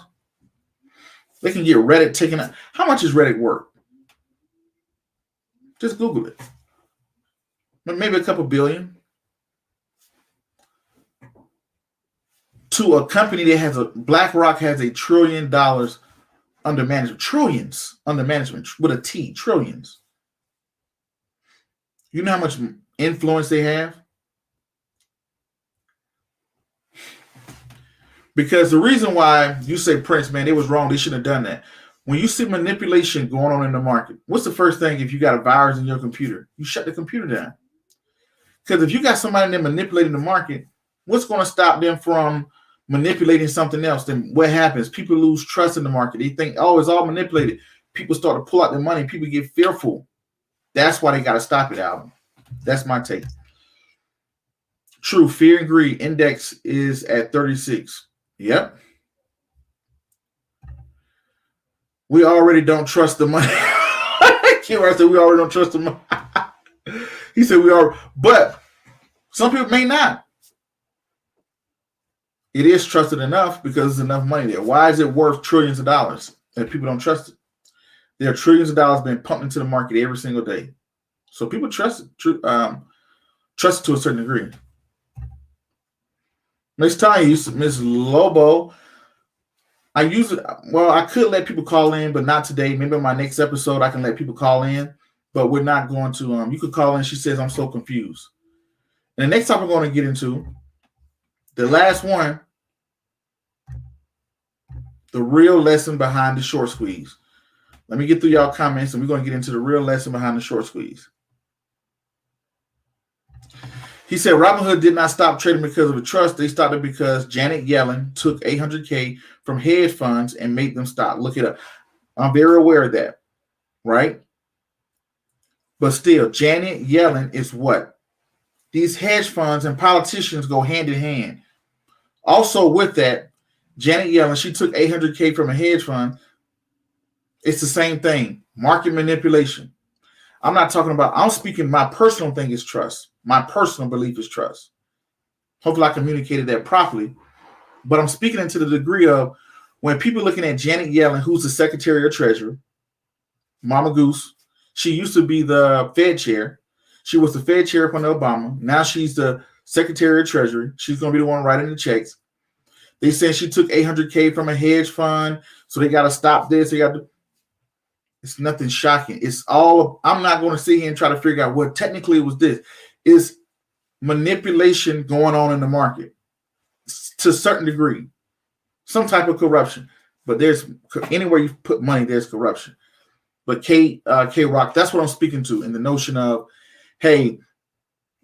They can get Reddit taken out. How much is Reddit worth? Just Google it. Maybe a couple billion. To a company that has BlackRock has $1 trillion under management. Trillions under management with a T. Trillions. You know how much influence they have? Because the reason why you say, Prince, man, it was wrong. They shouldn't have done that. When you see manipulation going on in the market, what's the first thing if you got a virus in your computer? You shut the computer down. Because if you got somebody there manipulating the market, what's going to stop them from manipulating something else? Then what happens? People lose trust in the market. They think, oh, it's all manipulated. People start to pull out their money. People get fearful. That's why they got to stop it, Alvin. That's my take. True. Fear and greed index is at 36. Yep. We already don't trust the money. Kira said we already don't trust the money. He said we are, but some people may not. It is trusted enough because there's enough money there. Why is it worth trillions of dollars if people don't trust it? There are trillions of dollars being pumped into the market every single day. So people trust it to a certain degree. Miss Tanya, Miss Lobo, I use it. Well, I could let people call in, but not today. Maybe in my next episode, I can let people call in, but we're not going to. You could call in. She says, I'm so confused. And the next topic we're going to get into, the last one, the real lesson behind the short squeeze. Let me get through y'all comments, and we're going to get into the real lesson behind the short squeeze. He said Robinhood did not stop trading because of a trust. They stopped it because Janet Yellen took $800K from hedge funds and made them stop. Look it up. I'm very aware of that, right? But still, Janet Yellen is what? These hedge funds and politicians go hand in hand. Also with that, Janet Yellen, she took $800K from a hedge fund. It's the same thing. Market manipulation. I'm speaking, my personal thing is trust. My personal belief is trust. Hopefully I communicated that properly. But I'm speaking into the degree of when people are looking at Janet Yellen, who's the Secretary of Treasury, Mama Goose. She used to be the Fed chair. She was the Fed chair under Obama. Now she's the Secretary of Treasury. She's going to be the one writing the checks. They said she took $800K from a hedge fund, so they got to stop this. They got to. It's nothing shocking. It's all. I'm not going to sit here and try to figure out what technically was this. Is manipulation going on in the market to a certain degree, some type of corruption. But there's anywhere you put money, there's corruption. But K Rock, that's what I'm speaking to in the notion of, hey,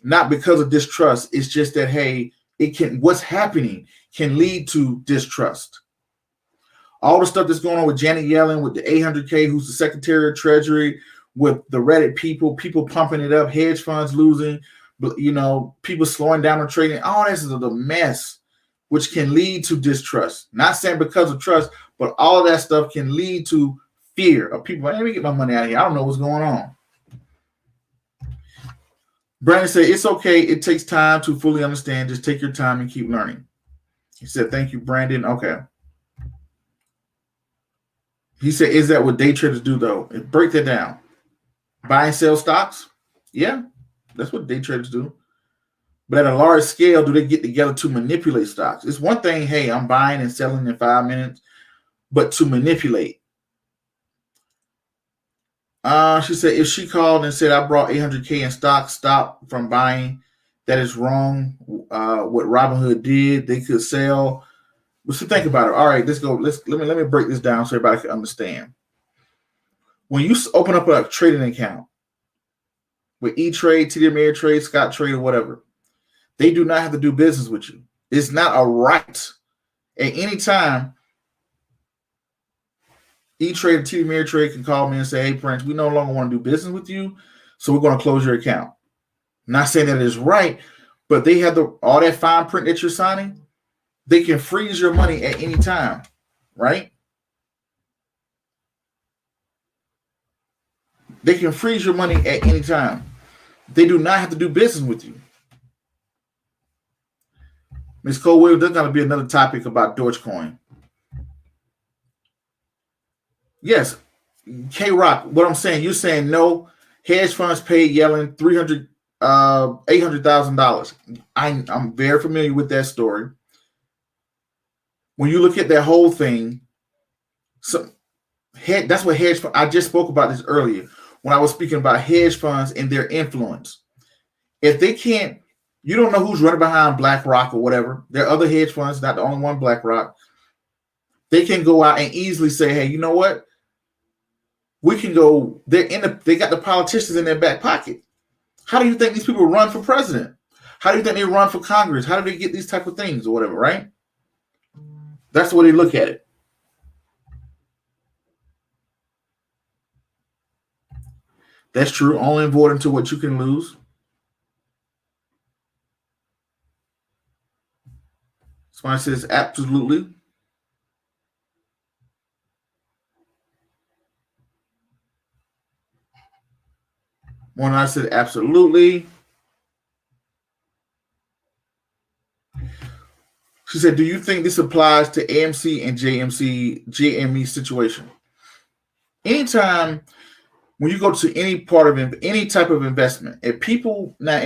not because of distrust. It's just that, hey, what's happening can lead to distrust. All the stuff that's going on with Janet Yellen, with the $800K, who's the Secretary of Treasury, with the Reddit people pumping it up, hedge funds losing, people slowing down the trading. All this is a mess, which can lead to distrust. Not saying because of trust, but all of that stuff can lead to fear of people. Let me get my money out of here. I don't know what's going on. Brandon said, it's okay. It takes time to fully understand. Just take your time and keep learning. He said, thank you, Brandon. Okay. He said, is that what day traders do, though? Break that down. Buy and sell stocks? Yeah, that's what day traders do. But at a large scale, do they get together to manipulate stocks? It's one thing, hey, I'm buying and selling in 5 minutes, but to manipulate. She said, if she called and said, I brought $800K in stock, stop from buying, that is wrong. What Robinhood did, they could sell. So think about it. All right, let's go. Let me break this down so everybody can understand. When you open up a trading account with E-Trade, TD Ameritrade, Scott Trade, or whatever, they do not have to do business with you. It's not a right. At any time, E-Trade or TD Ameritrade can call me and say, hey, Prince, we no longer want to do business with you, so we're going to close your account. Not saying that it's right, but they have all that fine print that you're signing. They can freeze your money at any time, right? They can freeze your money at any time. They do not have to do business with you. Ms. Colwell, there's going to be another topic about Dogecoin. Yes, K-Rock, what I'm saying, you're saying no, hedge funds paid Yellen $800,000. I'm very familiar with that story. When you look at that whole thing, that's what hedge funds, I just spoke about this earlier when I was speaking about hedge funds and their influence. If they can't, you don't know who's running behind BlackRock or whatever. There are other hedge funds, not the only one, BlackRock. They can go out and easily say, hey, you know what? We can go, they got the politicians in their back pocket. How do you think these people run for president? How do you think they run for Congress? How do they get these type of things or whatever, right? That's the way they look at it. That's true. Only avoiding to what you can lose. Somebody says absolutely. One I said absolutely. She said, do you think this applies to AMC and JME situation? Anytime when you go to any part of any type of investment, if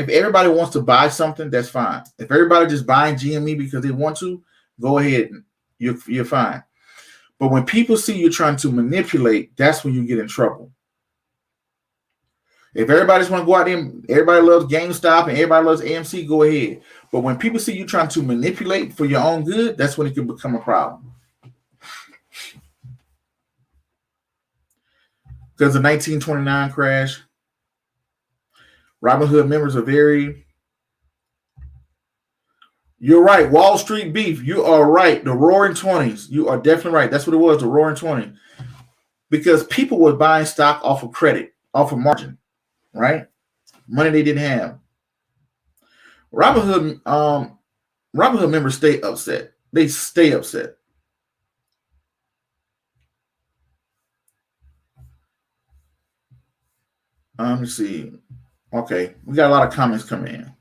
everybody wants to buy something, that's fine. If everybody just buying GME because they want to, go ahead. You're fine. But when people see you trying to manipulate, that's when you get in trouble. If everybody's want to go out there, everybody loves GameStop and everybody loves AMC, go ahead. But when people see you trying to manipulate for your own good, that's when it can become a problem. because of the 1929 crash. Robinhood members are very. You're right. Wall Street beef. You are right. The Roaring 20s. You are definitely right. That's what it was, the Roaring 20s. Because people were buying stock off of credit, off of margin, right? Money they didn't have. Robinhood members stay upset. They stay upset. Let me see. Okay, we got a lot of comments coming in.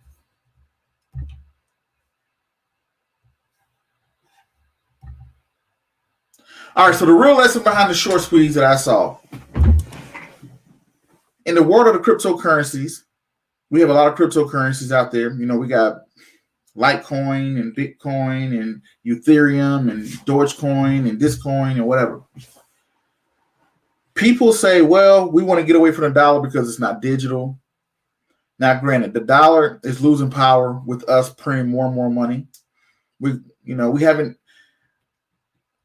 All right, so the real lesson behind the short squeeze that I saw. In the world of the cryptocurrencies, we have a lot of cryptocurrencies out there. You know, we got Litecoin and Bitcoin and Ethereum and Dogecoin and this coin and whatever. People say, well, we want to get away from the dollar because it's not digital. Now, granted, the dollar is losing power with us printing more and more money. We haven't.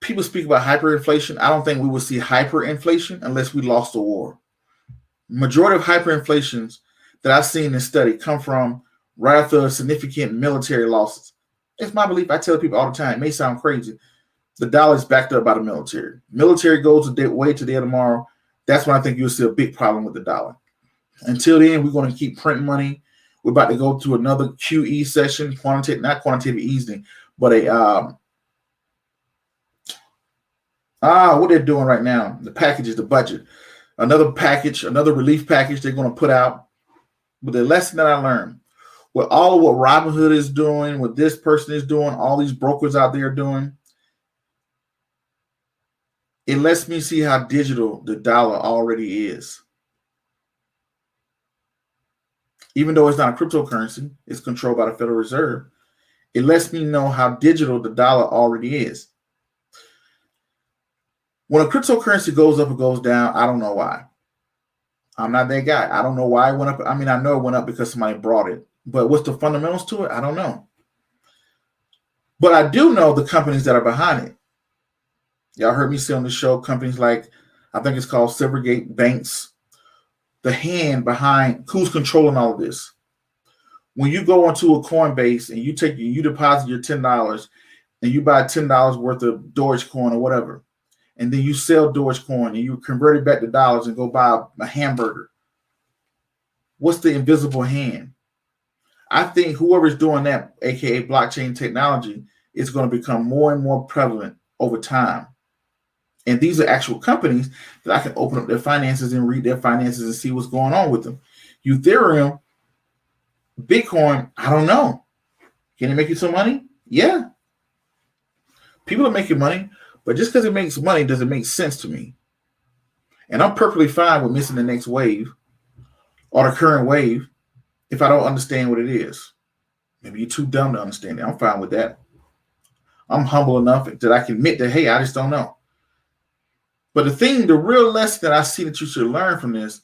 People speak about hyperinflation. I don't think we will see hyperinflation unless we lost the war. Majority of hyperinflations that I've seen in study come from right after significant military losses. It's my belief. I tell people all the time, it may sound crazy. The dollar is backed up by the military. Military goes way to the end tomorrow. That's when I think you'll see a big problem with the dollar. Until then, we're going to keep printing money. We're about to go to another QE session, not quantitative easing, but what they're doing right now, the package is the budget. Another package, another relief package they're going to put out. But the lesson that I learned, with all of what Robinhood is doing, what this person is doing, all these brokers out there doing, it lets me see how digital the dollar already is. Even though it's not a cryptocurrency, it's controlled by the Federal Reserve. It lets me know how digital the dollar already is. When a cryptocurrency goes up or goes down, I don't know why. I'm not that guy. I don't know why it went up. I mean, I know it went up because somebody brought it. But what's the fundamentals to it? I don't know. But I do know the companies that are behind it. Y'all heard me say on the show, companies like, I think it's called Silvergate Banks, the hand behind who's controlling all of this. When you go onto a Coinbase and you deposit your $10 and you buy $10 worth of Dogecoin or whatever, and then you sell Dogecoin and you convert it back to dollars and go buy a hamburger. What's the invisible hand? I think whoever's doing that, aka blockchain technology, is going to become more and more prevalent over time. And these are actual companies that I can open up their finances and read their finances and see what's going on with them. Ethereum, Bitcoin, I don't know. Can it make you some money? Yeah. People are making money. But just because it makes money doesn't make sense to me. And I'm perfectly fine with missing the next wave or the current wave if I don't understand what it is. Maybe you're too dumb to understand it. I'm fine with that. I'm humble enough that I can admit that, hey, I just don't know. But the real lesson that I see that you should learn from this,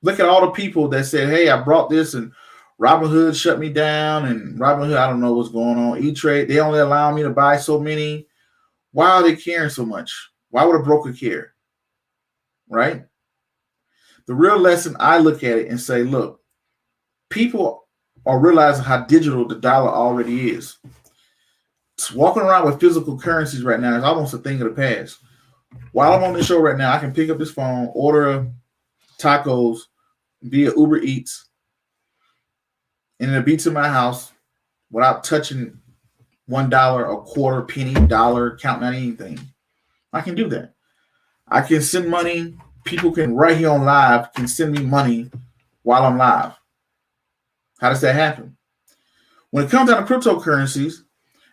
look at all the people that said, hey, I brought this and Robinhood shut me down and Robinhood, I don't know what's going on. E-Trade, they only allow me to buy so many. Why are they caring so much? Why would a broker care? Right? The real lesson, I look at it and say, look, people are realizing how digital the dollar already is. Walking around with physical currencies right now is almost a thing of the past. While I'm on this show right now, I can pick up this phone, order tacos via Uber Eats, and it'll be to my house without touching $1, a quarter, penny, dollar, counting on anything. I can do that. I can send money. People can right here on live can send me money while I'm live. How does that happen? When it comes down to cryptocurrencies,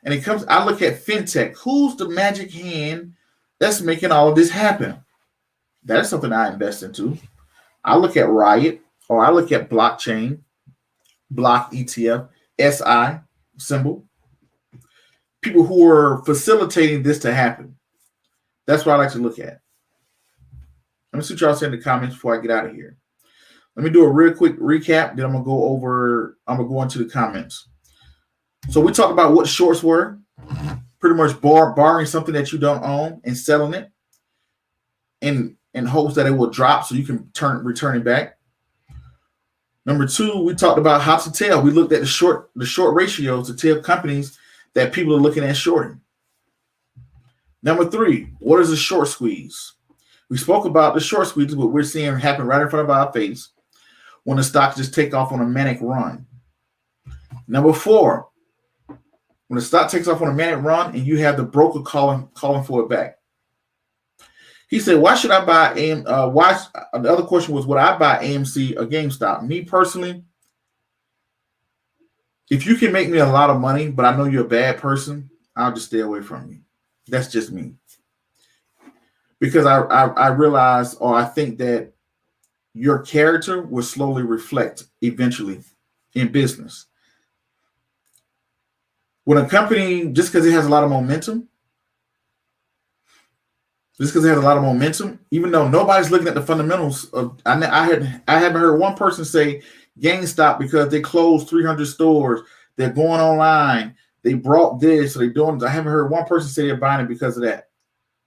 and I look at fintech. Who's the magic hand that's making all of this happen? That is something I invest into. I look at Riot, or I look at blockchain, block ETF, SI symbol. People who are facilitating this to happen. That's what I like to look at. Let me see what y'all say in the comments before I get out of here. Let me do a real quick recap. Then I'm gonna go into the comments. So we talked about what shorts were. Pretty much borrowing something that you don't own and selling it. And in hopes that it will drop so you can return it back. Number two, we talked about how to tell. We looked at the short ratios to tell companies that people are looking at shorting. Number three, what is a short squeeze? We spoke about the short squeeze, what we're seeing happen right in front of our face when the stock just take off on a manic run. Number four, when the stock takes off on a manic run and you have the broker calling for it back. He said, why should I buy the other question was, would I buy AMC or GameStop? Me personally, if you can make me a lot of money, but I know you're a bad person, I'll just stay away from you. That's just me. Because I realize, or I think that your character will slowly reflect eventually in business. When a company, just because it has a lot of momentum, even though nobody's looking at the fundamentals of, I haven't heard one person say GameStop because they closed 300 stores, they're going online, they brought this, so they're doing. I haven't heard one person say they're buying it because of that.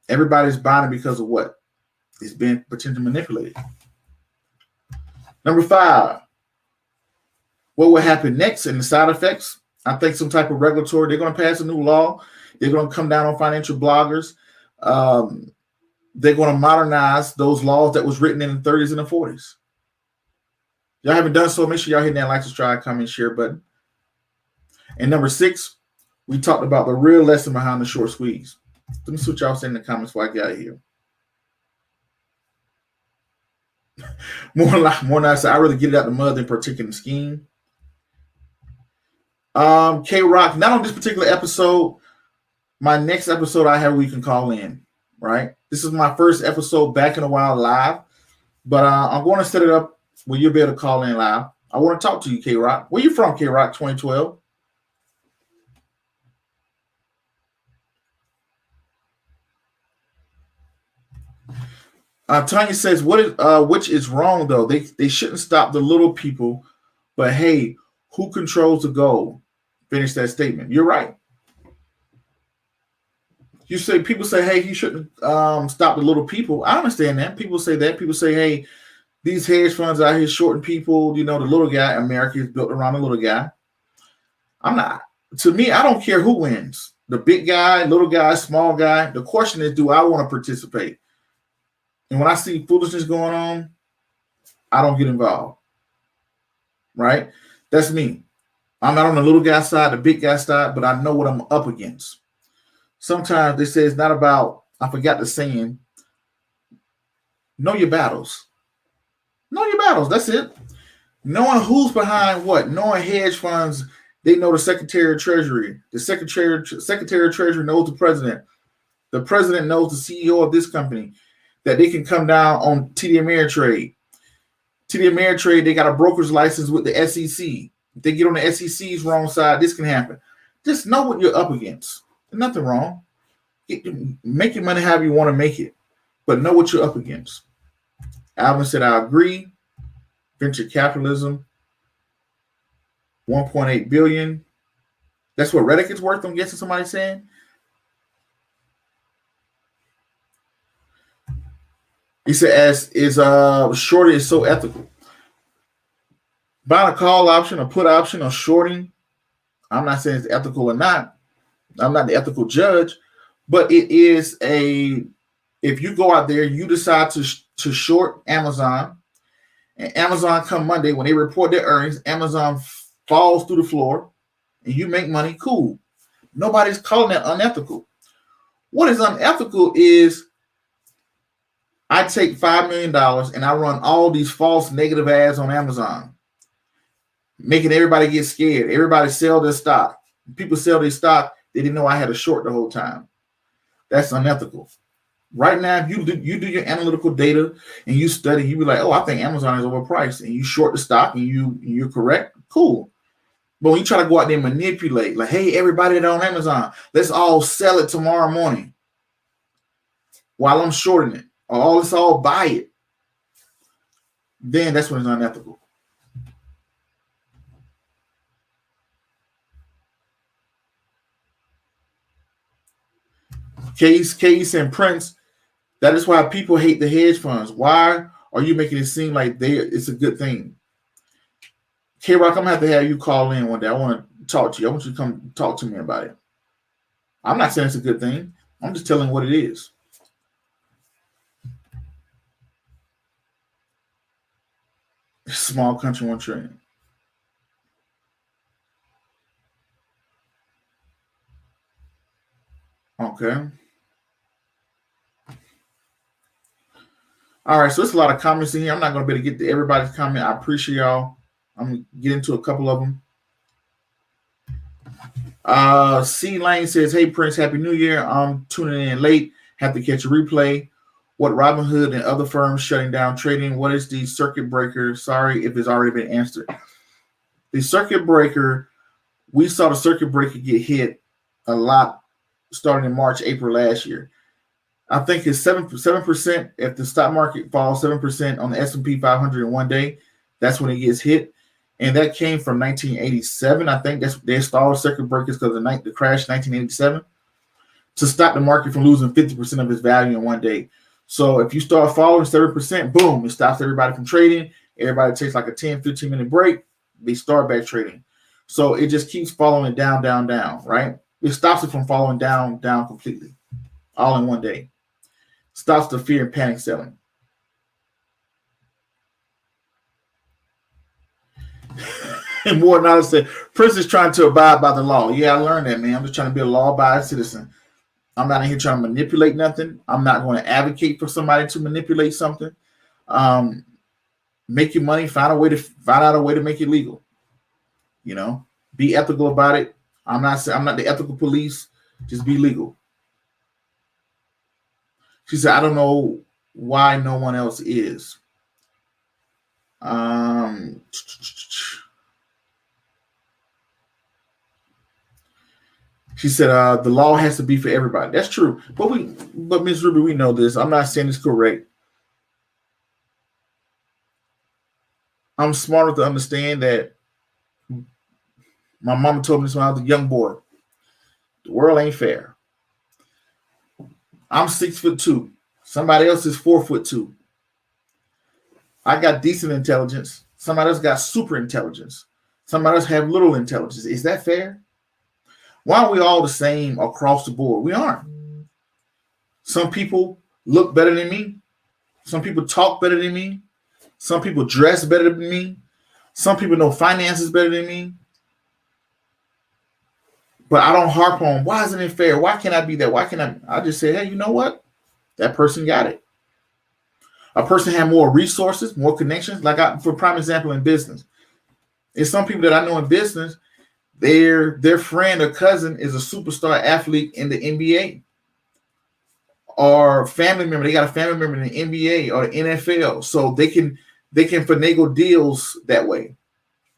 Everybody's buying it because of what? It's been potentially manipulated. Number five, what will happen next in the side effects? I think some type of regulatory, they're going to pass a new law. They're going to come down on financial bloggers. They're going to modernize those laws that was written in the 30s and the 40s. Y'all haven't done so, make sure y'all hit that like, subscribe, comment, share button. And number six, we talked about the real lesson behind the short squeeze. Let me see what y'all say in the comments before I get out of here. More nice. I really get it out the mud than partaking in the scheme. K-Rock, not on this particular episode. My next episode I have, we can call in, right? This is my first episode back in a while live, but I'm going to set it up where you'll be able to call in live. I want to talk to you, K-Rock. Where you from, K-Rock 2012? Tanya says, which is wrong, though? They shouldn't stop the little people, but hey, who controls the goal? Finish that statement. You're right. People say, hey, he shouldn't stop the little people. I understand that. People say that. People say, hey, these hedge funds out here shorting people. You know, the little guy. America is built around the little guy. I'm not. To me, I don't care who wins. The big guy, little guy, small guy. The question is, do I want to participate? And when I see foolishness going on, I don't get involved. Right? That's me. I'm not on the little guy side, the big guy side, but I know what I'm up against. Sometimes they say it's not about, I forgot the saying, know your battles. Know your battles. That's it. Knowing who's behind what. Knowing hedge funds, they know the Secretary of Treasury. The Secretary of Treasury knows the president. The president knows the CEO of this company, that they can come down on TD Ameritrade. TD Ameritrade, they got a broker's license with the SEC. If they get on the SEC's wrong side, this can happen. Just know what you're up against. There's nothing wrong. Make your money however you want to make it, but know what you're up against. Alvin said, I agree. Venture capitalism, 1.8 billion. That's what Reddick is worth, I'm guessing somebody's saying. He said, as is shorting is so ethical. Buying a call option, a put option, or shorting, I'm not saying it's ethical or not. I'm not the ethical judge, but it is if you go out there, you decide to short Amazon, and Amazon come Monday, when they report their earnings, Amazon falls through the floor, and you make money, cool. Nobody's calling that unethical. What is unethical is I take $5 million and I run all these false negative ads on Amazon, making everybody get scared. Everybody sell their stock. People sell their stock. They didn't know I had a short the whole time. That's unethical. Right now, if you do your analytical data and you study, you be like, oh, I think Amazon is overpriced, and you short the stock and you're correct, cool. But when you try to go out there and manipulate, like, hey, everybody that's on Amazon, let's all sell it tomorrow morning while I'm shorting it, or let's all buy it, then that's when it's unethical. Case and Prince, That is why people hate the hedge funds. Why are you making it seem like it's a good thing? K-Rock, I'm going to have you call in one day. I want to talk to you. I want you to come talk to me about it. I'm not saying it's a good thing. I'm just telling what it is. Small country, $1 trillion. Okay. All right, so there's a lot of comments in here. I'm not going to be able to get to everybody's comment. I appreciate y'all. I'm going to get into a couple of them. C Lane says, hey, Prince, Happy New Year. I'm tuning in late. Have to catch a replay. What Robinhood and other firms shutting down trading? What is the circuit breaker? Sorry if it's already been answered. The circuit breaker, we saw the circuit breaker get hit a lot starting in March, April last year. I think it's 7%. If the stock market falls 7% on the S&P 500 in one day, that's when it gets hit. And that came from 1987. I think they installed circuit breakers because of the crash in 1987 to stop the market from losing 50% of its value in one day. So if you start falling 7%, boom, it stops everybody from trading. Everybody takes like a 10, 15-minute break. They start back trading. So it just keeps following down, down, down, right? It stops it from falling down, down completely, all in one day. Stops the fear and panic selling. And more than I said, Prince is trying to abide by the law. Yeah, I learned that, man. I'm just trying to be a law-abiding citizen. I'm not in here trying to manipulate nothing. I'm not going to advocate for somebody to manipulate something. Make your money. Find out a way to make it legal. You know, be ethical about it. I'm not the ethical police. Just be legal. She said, I don't know why no one else is. She said, the law has to be for everybody. That's true. But Ms. Ruby, we know this. I'm not saying it's correct. I'm smarter to understand that my mama told me this when I was a young boy. The world ain't fair. I'm 6'2". Somebody else is 4'2". I got decent intelligence. Somebody else got super intelligence. Somebody else have little intelligence. Is that fair? Why aren't we all the same across the board? We aren't. Some people look better than me. Some people talk better than me. Some people dress better than me. Some people know finances better than me. But I don't harp on, why isn't it fair? Why can't I be that? Why can't I just say, hey, you know what? That person got it. A person had more resources, more connections. Like for prime example, in business. It's some people that I know in business, their friend or cousin is a superstar athlete in the NBA. Or family member, they got a family member in the NBA or the NFL. So they can finagle deals that way.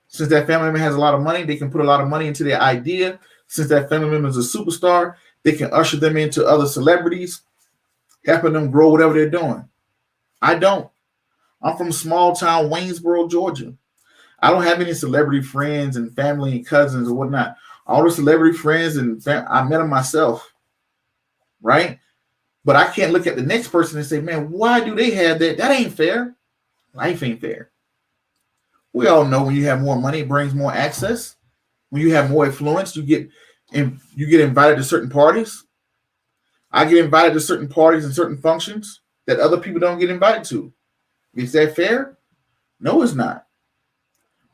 Since that family member has a lot of money, they can put a lot of money into their idea. Since that family member is a superstar, they can usher them into other celebrities, helping them grow whatever they're doing. I don't. I'm from small town Waynesboro, Georgia. I don't have any celebrity friends and family and cousins or whatnot. All the celebrity friends and I met them myself, right? But I can't look at the next person and say, man, why do they have that? That ain't fair. Life ain't fair. We all know when you have more money, it brings more access. When you have more influence, you get invited to certain parties. I get invited to certain parties and certain functions that other people don't get invited to. Is that fair? No, it's not.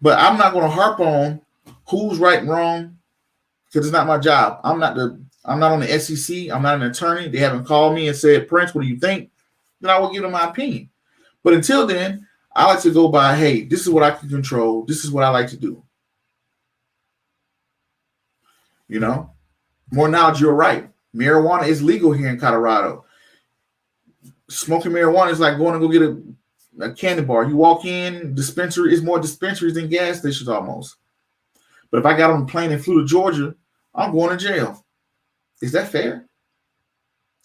But I'm not going to harp on who's right and wrong because it's not my job. I'm not on the SEC. I'm not an attorney. They haven't called me and said, Prince, what do you think? Then I will give them my opinion. But until then, I like to go by, hey, this is what I can control. This is what I like to do. You know, more knowledge, you're right. Marijuana is legal here in Colorado. Smoking marijuana is like going to go get a candy bar. You walk in, dispensary is more dispensaries than gas stations almost. But if I got on a plane and flew to Georgia, I'm going to jail. Is that fair?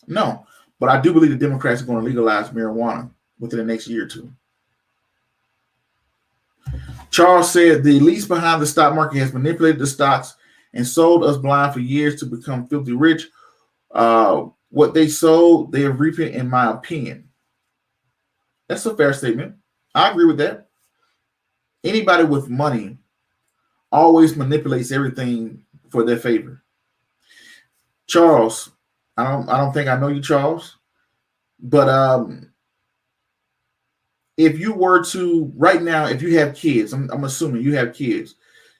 No. But I do believe the Democrats are going to legalize marijuana within the next year or two. Charles said the elites behind the stock market has manipulated the stocks and sold us blind for years to become filthy rich. What they sow, they are reaping, in my opinion. That's a fair statement. I agree with that. Anybody with money always manipulates everything for their favor. Charles, I don't think I know you, Charles, but if you were to right now, if you have kids, I'm assuming you have kids,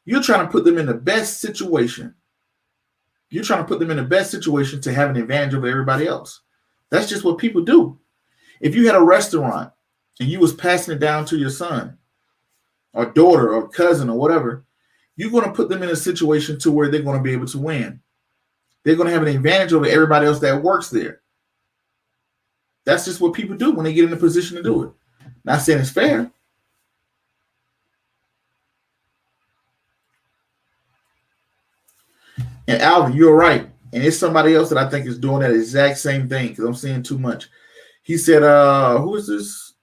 you're trying to put them in the best situation. You're trying to put them in the best situation to have an advantage over everybody else. That's just what people do. If you had a restaurant and you was passing it down to your son or daughter or cousin or whatever, you're going to put them in a situation to where they're going to be able to win. They're going to have an advantage over everybody else that works there. That's just what people do when they get in a position to do it. Not saying it's fair. And Alvin, you're right. And it's somebody else that I think is doing that exact same thing because I'm seeing too much. He said, who is this?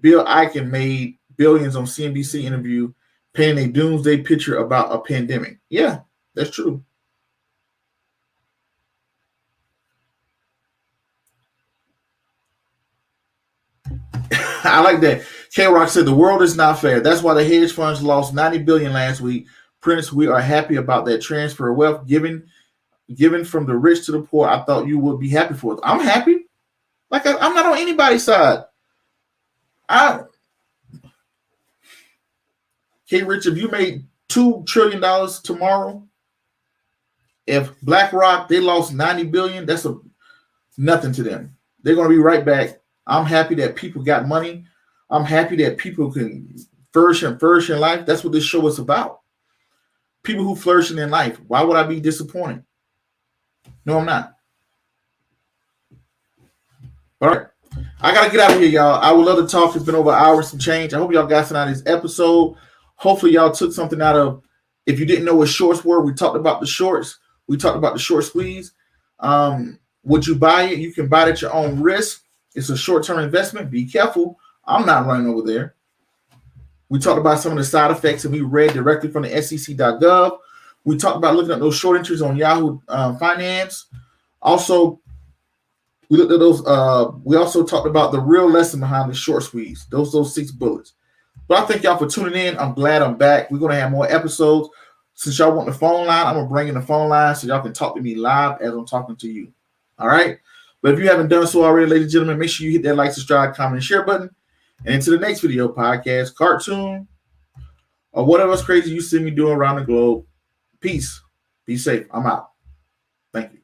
Bill Eichen made billions on CNBC interview painting a doomsday picture about a pandemic. Yeah, that's true. I like that. K-Rock said the world is not fair. That's why the hedge funds lost $90 billion last week. Prince, we are happy about that transfer of wealth given from the rich to the poor. I thought you would be happy for it. I'm happy. Like I'm not on anybody's side. Rich, if you made $2 trillion tomorrow, if BlackRock, they lost $90 billion, that's nothing to them. They're going to be right back. I'm happy that people got money. I'm happy that people can flourish in life. That's what this show is about. People who flourish in life. Why would I be disappointed? No, I'm not. All right. I got to get out of here, y'all. I would love to talk. It's been over an hour and some change. I hope y'all got something out of this episode. Hopefully, y'all took something out of, if you didn't know what shorts were, we talked about the shorts. We talked about the short squeeze. Would you buy it? You can buy it at your own risk. It's a short-term investment. Be careful. I'm not running over there. We talked about some of the side effects, and we read directly from the SEC.gov. We talked about looking at those short entries on Yahoo Finance. Also, we looked at those. We also talked about the real lesson behind the short squeeze. Those 6 bullets. But I thank y'all for tuning in. I'm glad I'm back. We're gonna have more episodes. Since y'all want the phone line, I'm gonna bring in the phone line so y'all can talk to me live as I'm talking to you. All right. But if you haven't done so already, ladies and gentlemen, make sure you hit that like, subscribe, comment, and share button. And into the next video, podcast, cartoon, or whatever else crazy you see me doing around the globe. Peace. Be safe. I'm out. Thank you.